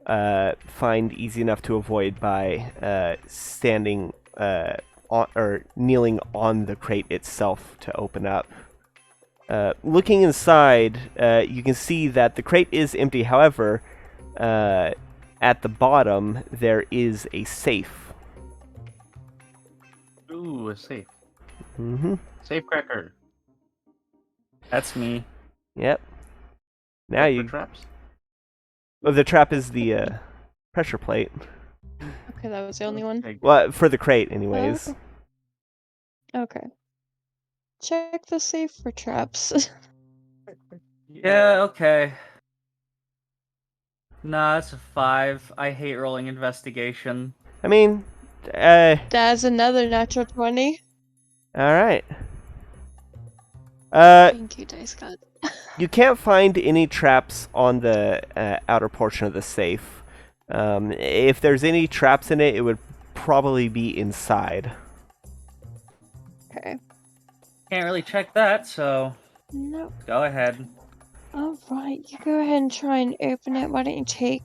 find easy enough to avoid by standing on or kneeling on the crate itself to open up. Looking inside, you can see that the crate is empty. However, at the bottom there is a safe. Ooh, a safe. Mm-hmm. Safe cracker. That's me. Yep. Now For you. traps? Oh, the trap is the pressure plate. Okay, that was the only one. Okay, Well, for the crate, anyways. Okay. Check the safe for traps. Yeah, okay. Nah, it's a 5. I hate rolling investigation. I mean, That's another natural 20. all right. Thank you, Dice God. You can't find any traps on the outer portion of the safe. If there's any traps in it, it would probably be inside. Okay. Can't really check that, so Nope. go ahead. Alright, you go ahead and try and open it. Why don't you take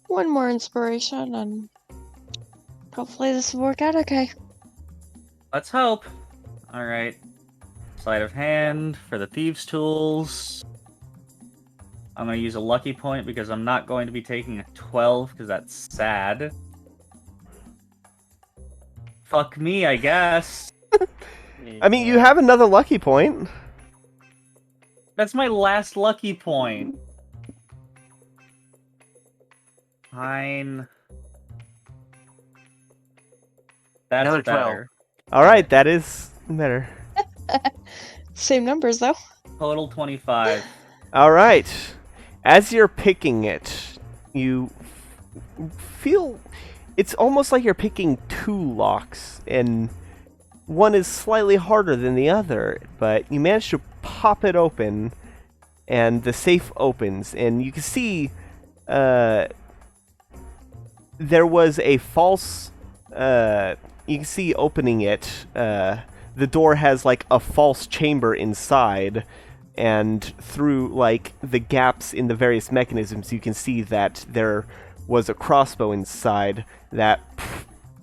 one more inspiration and hopefully this will work out okay. Let's hope. Alright. Sleight of hand for the thieves' tools. I'm going to use a lucky point because I'm not going to be taking a 12 because that's sad. Fuck me, I guess. I mean, you have another lucky point. That's my last lucky point. Fine. That's Another 12. better. All right, that is better. Same numbers though. Total 25. All right. As you're picking it, you feel it's almost like you're picking two locks, and one is slightly harder than the other, but you manage to pop it open, and the safe opens, and you can see there was a false... you can see opening it, the door has like a false chamber inside, and through like the gaps in the various mechanisms you can see that there was a crossbow inside that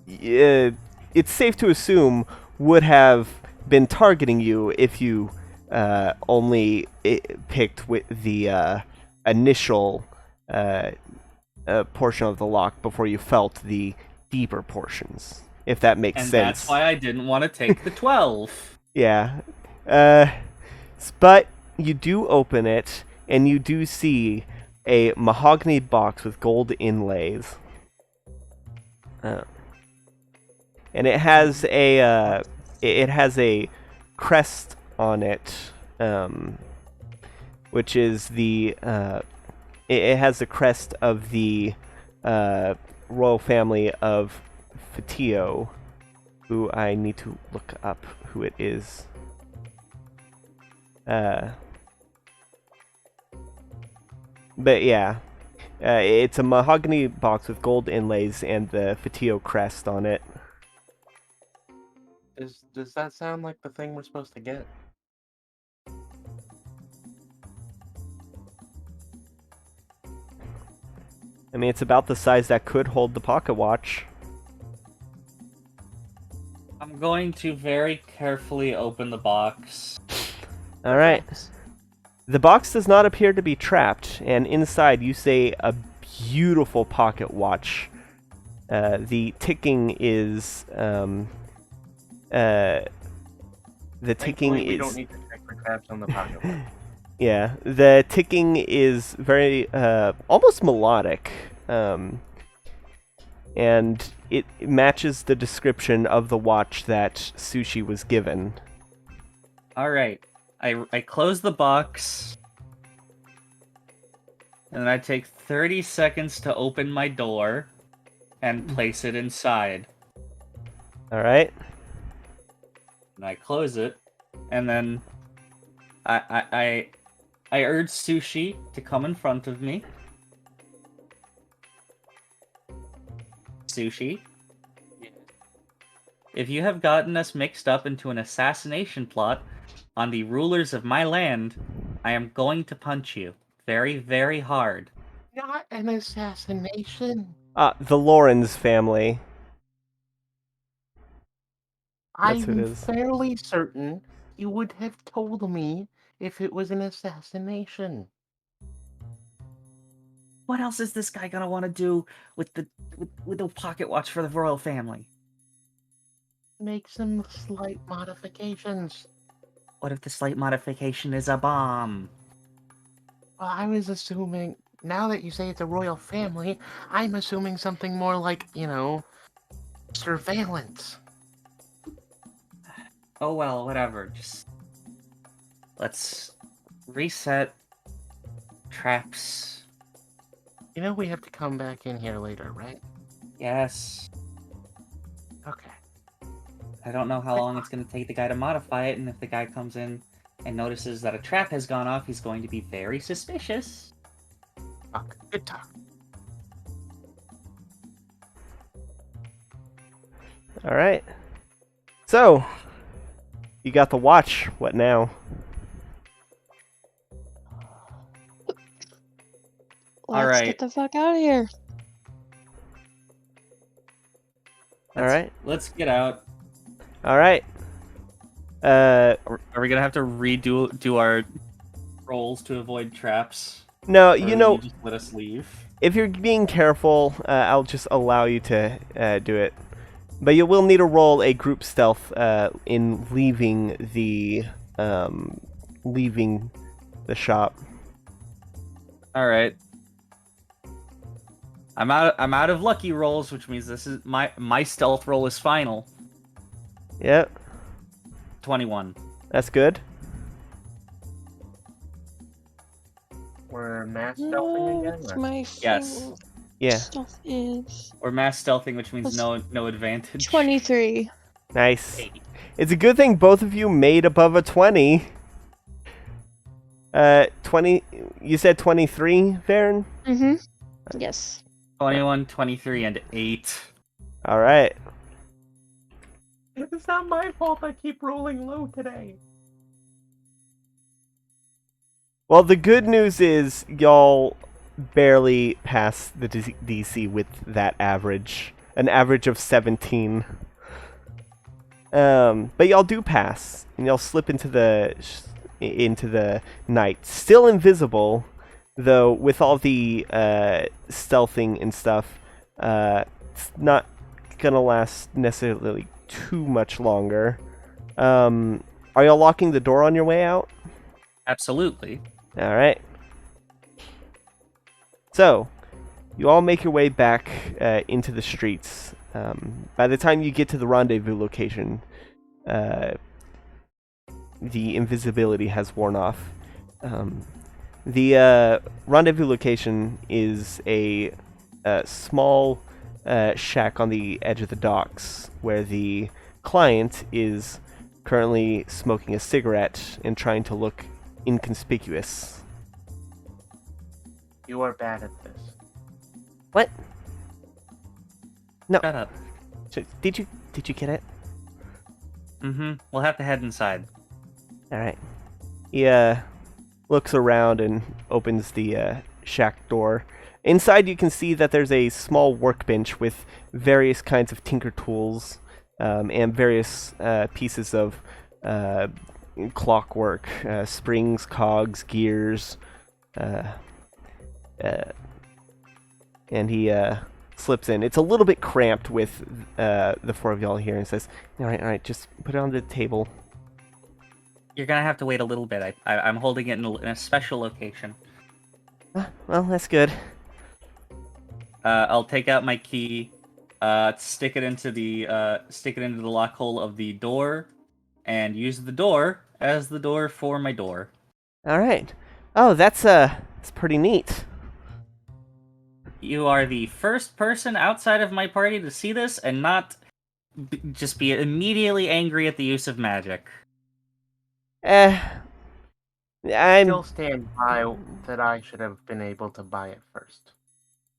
it's safe to assume would have been targeting you if you only picked with the initial portion of the lock before you felt the deeper portions, if that makes And sense. that's why I didn't want to take the 12. Yeah. But you do open it, and you do see a mahogany box with gold inlays. And it has a crest on it. which is the it has the crest of the royal family of Fatio, who I need to look up who it is. But yeah, it's a mahogany box with gold inlays and the Fatio crest on it. Does that sound like the thing we're supposed to get? I mean, it's about the size that could hold the pocket watch. I'm going to very carefully open the box. All right. The box does not appear to be trapped, and inside you say a beautiful pocket watch. The ticking is the ticking Thankfully, we is don't need to check for traps on the pocket watch. yeah, the ticking is very almost melodic. And it matches the description of the watch that Sushi was given. All right. I close the box, and then I take 30 seconds to open my door and place it inside. All right. And I close it, and then I urge Sushi to come in front of me. Sushi, if you have gotten us mixed up into an assassination plot on the rulers of my land, I am going to punch you very, very hard. Not an assassination. The Lawrence family. That's who it I'm is. fairly certain you would have told me if it was an assassination. What else is this guy gonna want to do with the pocket watch for the royal family? Make some slight modifications. What if the slight modification is a bomb? Well, I was assuming, now that you say it's a royal family, I'm assuming something more like, surveillance. Oh well, whatever. Just let's reset traps. You know we have to come back in here later, right? Yes. Okay. I don't know how long it's going to take the guy to modify it, and if the guy comes in and notices that a trap has gone off, he's going to be very suspicious. Talk. Good talk. All right. So, you got the watch. What now? All Let's right. get the fuck out of here. All right. Let's get out. All right. Are we gonna have to do our rolls to avoid traps? No, Or you will know, just let us leave. if you're being careful, I'll just allow you to do it. But you will need to roll a group stealth in leaving the shop. All right. I'm out of lucky rolls, which means this is my stealth roll is final. Yep, 21. that's good. We're mass stealthing again? What's or- my Yes. Yeah, stuff is Or mass stealthing, which means no advantage. 23. nice. Hey. It's a good thing both of you made above a 20. 20. You said 23, Varen? Mm-hmm. Yes. 21, 23, and 8. All right. It's not my fault I keep rolling low today. Well, the good news is y'all barely pass the DC with that average. An average of 17. But y'all do pass, and y'all slip into the night. Still invisible, though, with all the stealthing and stuff. It's not gonna last necessarily too much longer. Are y'all locking the door on your way out? Absolutely. All right. So, you all make your way back into the streets. By the time you get to the rendezvous location, the invisibility has worn off. The rendezvous location is a small shack on the edge of the docks where the client is currently smoking a cigarette and trying to look inconspicuous. You are bad at this. What? No. Shut up. Did you get it? Mm-hmm. We'll have to head inside. All right. He looks around and opens the shack door. Inside, you can see that there's a small workbench with various kinds of tinker tools and various pieces of clockwork, springs, cogs, gears, and he slips in. It's a little bit cramped with the four of y'all here, and says, all right, just put it on the table. You're gonna have to wait a little bit. I'm holding it in a special location. Well, that's good. I'll take out my key, stick it into the lock hole of the door, and use the door as the door for my door. All right. Oh, that's pretty neat. You are the first person outside of my party to see this and not just be immediately angry at the use of magic. I'm Still stand by that I should have been able to buy it first.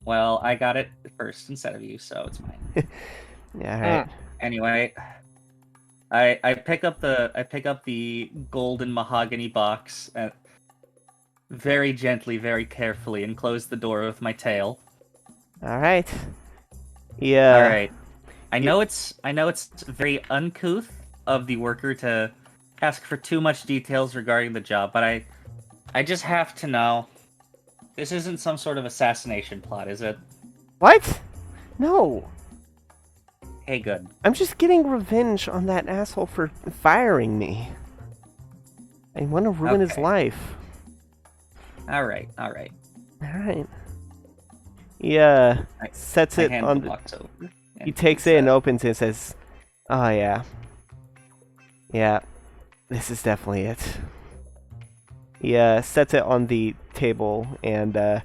Well, I got it first instead of you, so it's mine. yeah. All right. Anyway, I pick up the golden mahogany box very gently, very carefully, and close the door with my tail. All right. Yeah. All right. I know it's very uncouth of the worker to ask for too much details regarding the job, but I just have to know. This isn't some sort of assassination plot, is it? What? No. Hey, good. I'm just getting revenge on that asshole for firing me. I want to ruin his Okay. life. All right. All right. He sets I it hand on the the. box over. He and takes it and opens it and says, "Oh yeah, this is definitely it." He sets it on the table and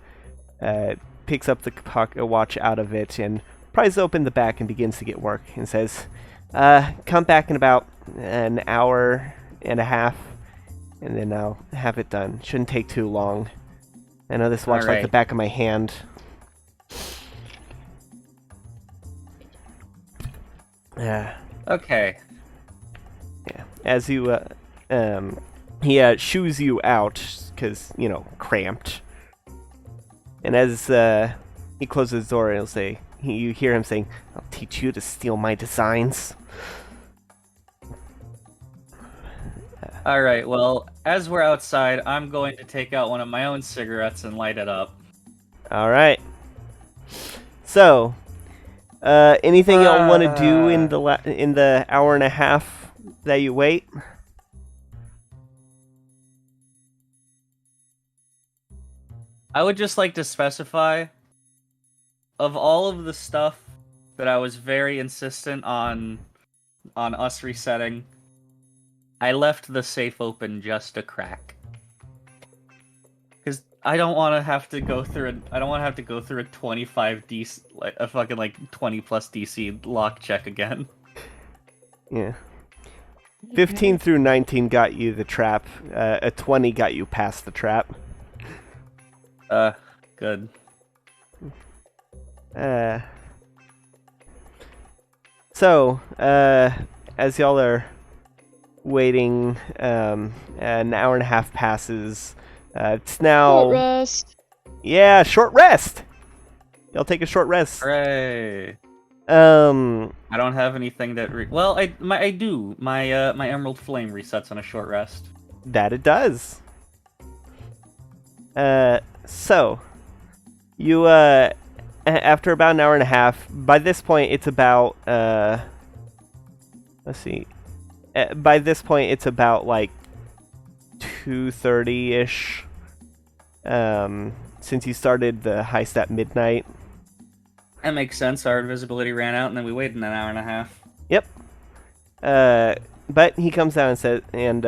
picks up the pocket watch out of it and pries open the back and begins to get work and says, "Come back in about an hour and a half, and then I'll have it done. Shouldn't take too long. I know this watch like the Alright. back of my hand." Okay. Yeah. As you, he shoos you out because cramped. And as he closes the door, he'll say, you hear him saying, "I'll teach you to steal my designs." All right. Well, as we're outside, I'm going to take out one of my own cigarettes and light it up. All right. So, anything y'all want to do in the hour and a half that you wait? I would just like to specify, of all of the stuff that I was very insistent on us resetting, I left the safe open just a crack. Because I don't want to have to go through a 25 DC, like a fucking 20 plus DC lock check again. Yeah. 15 through 19 got you the trap. A 20 got you past the trap. Good. So, as y'all are waiting, an hour and a half passes. It's now... Short rest. Yeah, short rest! Y'all take a short rest. Hooray! Um, I don't have anything that well, I do. My my Emerald Flame resets on a short rest. that it does. So, you, after about an hour and a half, by this point it's about, let's see, by this point it's about like 2:30-ish, since you started the heist at midnight. That makes sense. Our invisibility ran out, and then we waited an hour and a half. Yep. But he comes down and says, and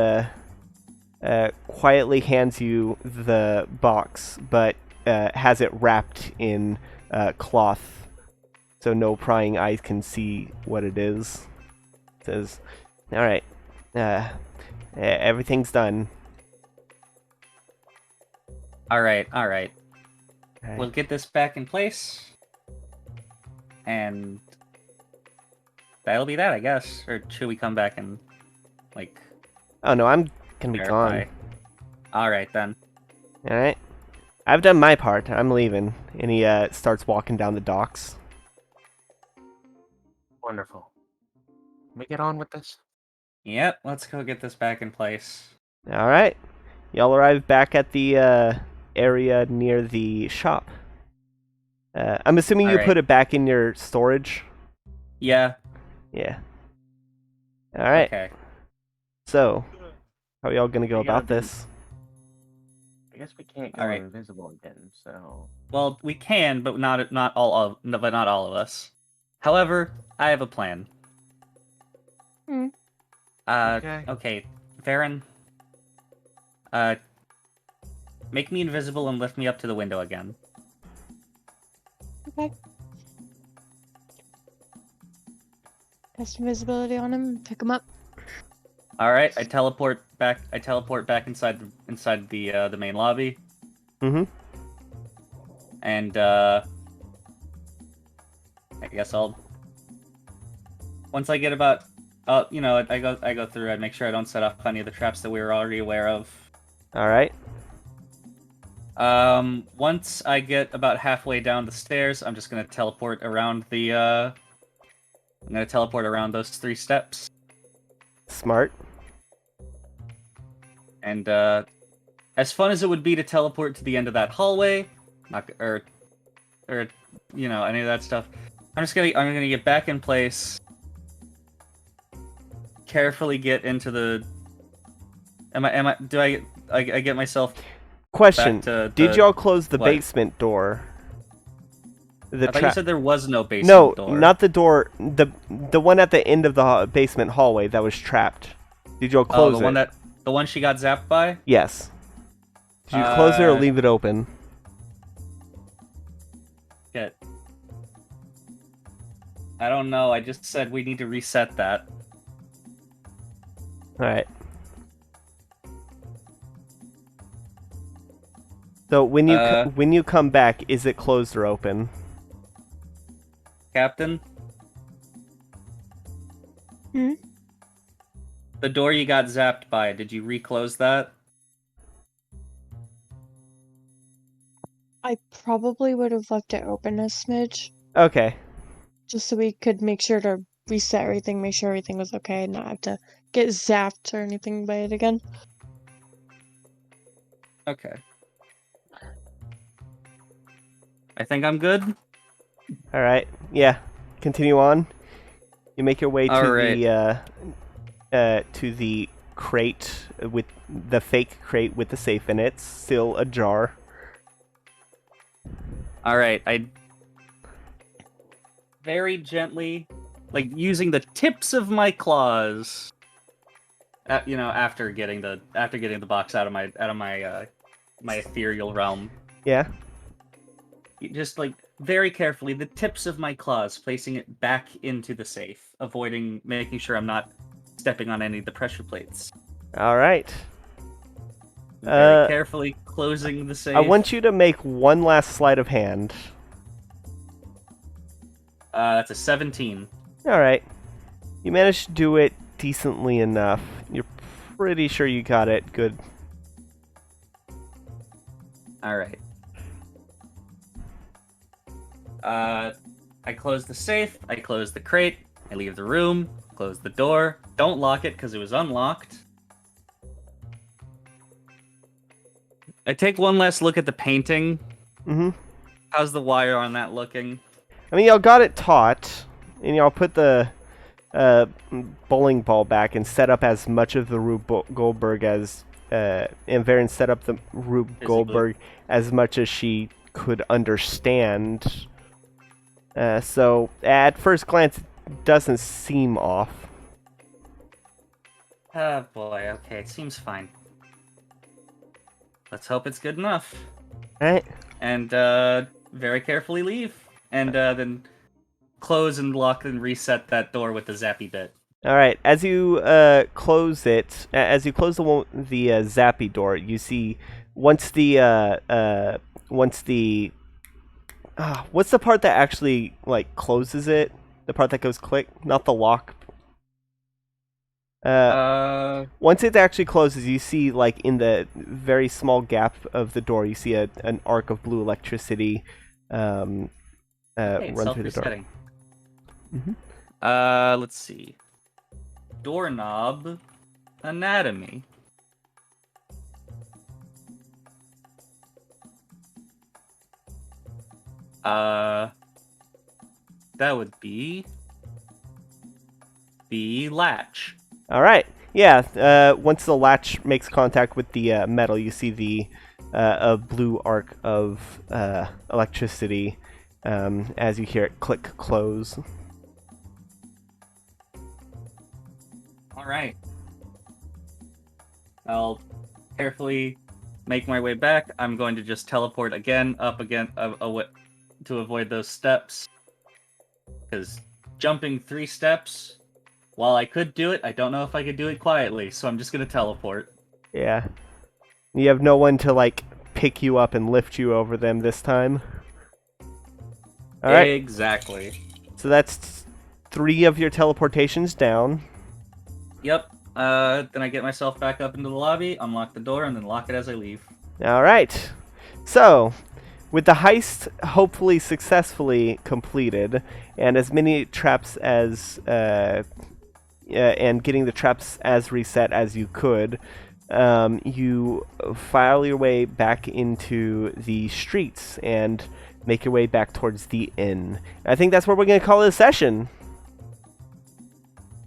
quietly hands you the box, but has it wrapped in cloth, so no prying eyes can see what it is. Says, "All right, everything's done." All right. All right. We'll get this back in place, and that'll be that, I guess. Or should we come back and like? Oh no, I'm gonna be verify? gone. All right then. All right, I've done my part. I'm leaving, and he starts walking down the docks. Wonderful. Can we get on with this? Yep. Let's go get this back in place. All right, y'all arrive back at the area near the shop. I'm assuming you Alright. put it back in your storage. Yeah. Yeah. All right. Okay. So, how are y'all gonna go We gotta about do- this? I guess we can't go Alright. invisible again, so... Well, we can, but not all of us. However, I have a plan. Hmm. Okay, Varen. Make me invisible and lift me up to the window again. Okay. Cast invisibility on him. Pick him up. All right, I teleport back inside the main lobby, Mm-hmm. and I guess I'll once I get about I go through. I make sure I don't set off any of the traps that we were already aware of. All right. Once I get about halfway down the stairs, I'm just gonna teleport around I'm gonna teleport around those 3 steps. Smart. And as fun as it would be to teleport to the end of that hallway, or any of that stuff, I'm gonna get back in place. Carefully get into the. I get myself. Question: Back to Did the- y'all close the what? basement door? The I thought you said there was no basement No, door. not the door. The one at the end of the basement hallway that was trapped. Did y'all close it? The one she got zapped by. Yes. Did you close it or Uh, leave it open? Shit. I don't know. I just said we need to reset that. All right. So when you come back, is it closed or open? Captain? Hmm? The door you got zapped by, did you reclose that? I probably would have left it open a smidge, Okay. just so we could make sure to reset everything, make sure everything was okay, and not have to get zapped or anything by it again. Okay. I think I'm good. All right. Yeah. Continue on. You make your way to Alright. the crate with the fake crate with the safe in it, still ajar. Alright, I very gently, like using the tips of my claws, after getting the box out of my my ethereal realm, Yeah. just like very carefully, the tips of my claws, placing it back into the safe, making sure I'm not stepping on any of the pressure plates. All right. Very carefully closing the safe. I want you to make one last sleight of hand. That's a 17. All right. You managed to do it decently enough. You're pretty sure you got it good. All right. I close the safe. I close the crate. I leave the room. Close the door. Don't lock it because it was unlocked. I take one last look at the painting. Mm-hmm. How's the wire on that looking? I mean, y'all got it taut, and y'all put the bowling ball back and set up as much of the Rube Goldberg as and Varen set up the Rube Physically. Goldberg as much as she could understand. So at first glance, it doesn't seem off. Oh boy, okay, it seems fine. Let's hope it's good enough. Right. And very carefully leave. And then close and lock and reset that door with the zappy bit. All right. As you close it, as you close the zappy door, you see once the what's the part that actually like closes it? The part that goes click, not the lock. Once it actually closes, you see like in the very small gap of the door, you see an arc of blue electricity run through the door. Let's see. Doorknob anatomy. That would be the latch. All right. Yeah. Once the latch makes contact with the metal, you see the a blue arc of electricity as you hear it click close. All right. I'll carefully make my way back. I'm going to just teleport again, up again, to avoid those steps. Because jumping 3 steps, while I could do it, I don't know if I could do it quietly, so I'm just going to teleport. Yeah. You have no one to, like, pick you up and lift you over them this time. All right. Exactly. So that's 3 of your teleportations down. Yep. Then I get myself back up into the lobby, unlock the door, and then lock it as I leave. All right. So, with the heist hopefully successfully completed, and as many traps as and getting the traps as reset as you could, you file your way back into the streets and make your way back towards the inn. I think that's where we're going to call it a session.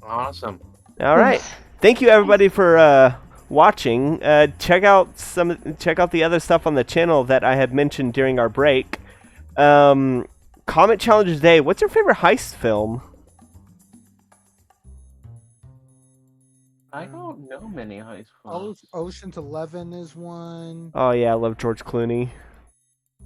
Awesome. All right. Thank you everybody for watching. Check out the other stuff on the channel that I had mentioned during our break. Comment challenge today. What's your favorite heist film? I don't know many heist films. Ocean's 11 is one. Oh yeah, I love George Clooney.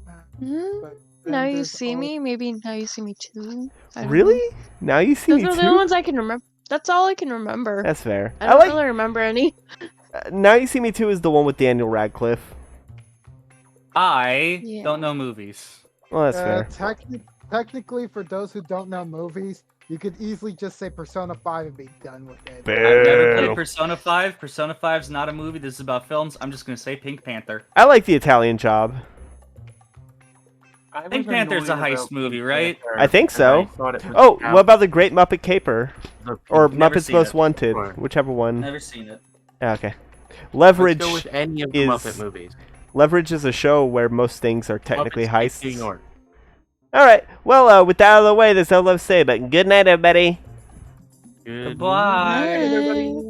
But then Now You there's See Me, maybe Now You See Me Too. I don't Really? know. Now You See Those Me are the Too? only ones I can remember. That's all I can remember. That's fair. I don't really remember any. Now You See Me Too is the one with Daniel Radcliffe. I Yeah. don't know movies. Well, that's fair. Technically, for those who don't know movies, you could easily just say Persona 5 and be done with it. I've never played Persona 5. Persona 5 is not a movie. This is about films. I'm just going to say Pink Panther. I like The Italian Job. Pink Panther's a heist movie, right? I think so. Oh, what about The Great Muppet Caper? Or Never Muppets seen Most it. Wanted, Sure. whichever one. Never seen it. Okay. Leverage Let's go with any of the is Muppet movies. Leverage is a show where most things are technically Muppets heists. ignored. All right. Well, with that out of the way, there's no love to say, but good night, everybody. Good Goodbye. Bye.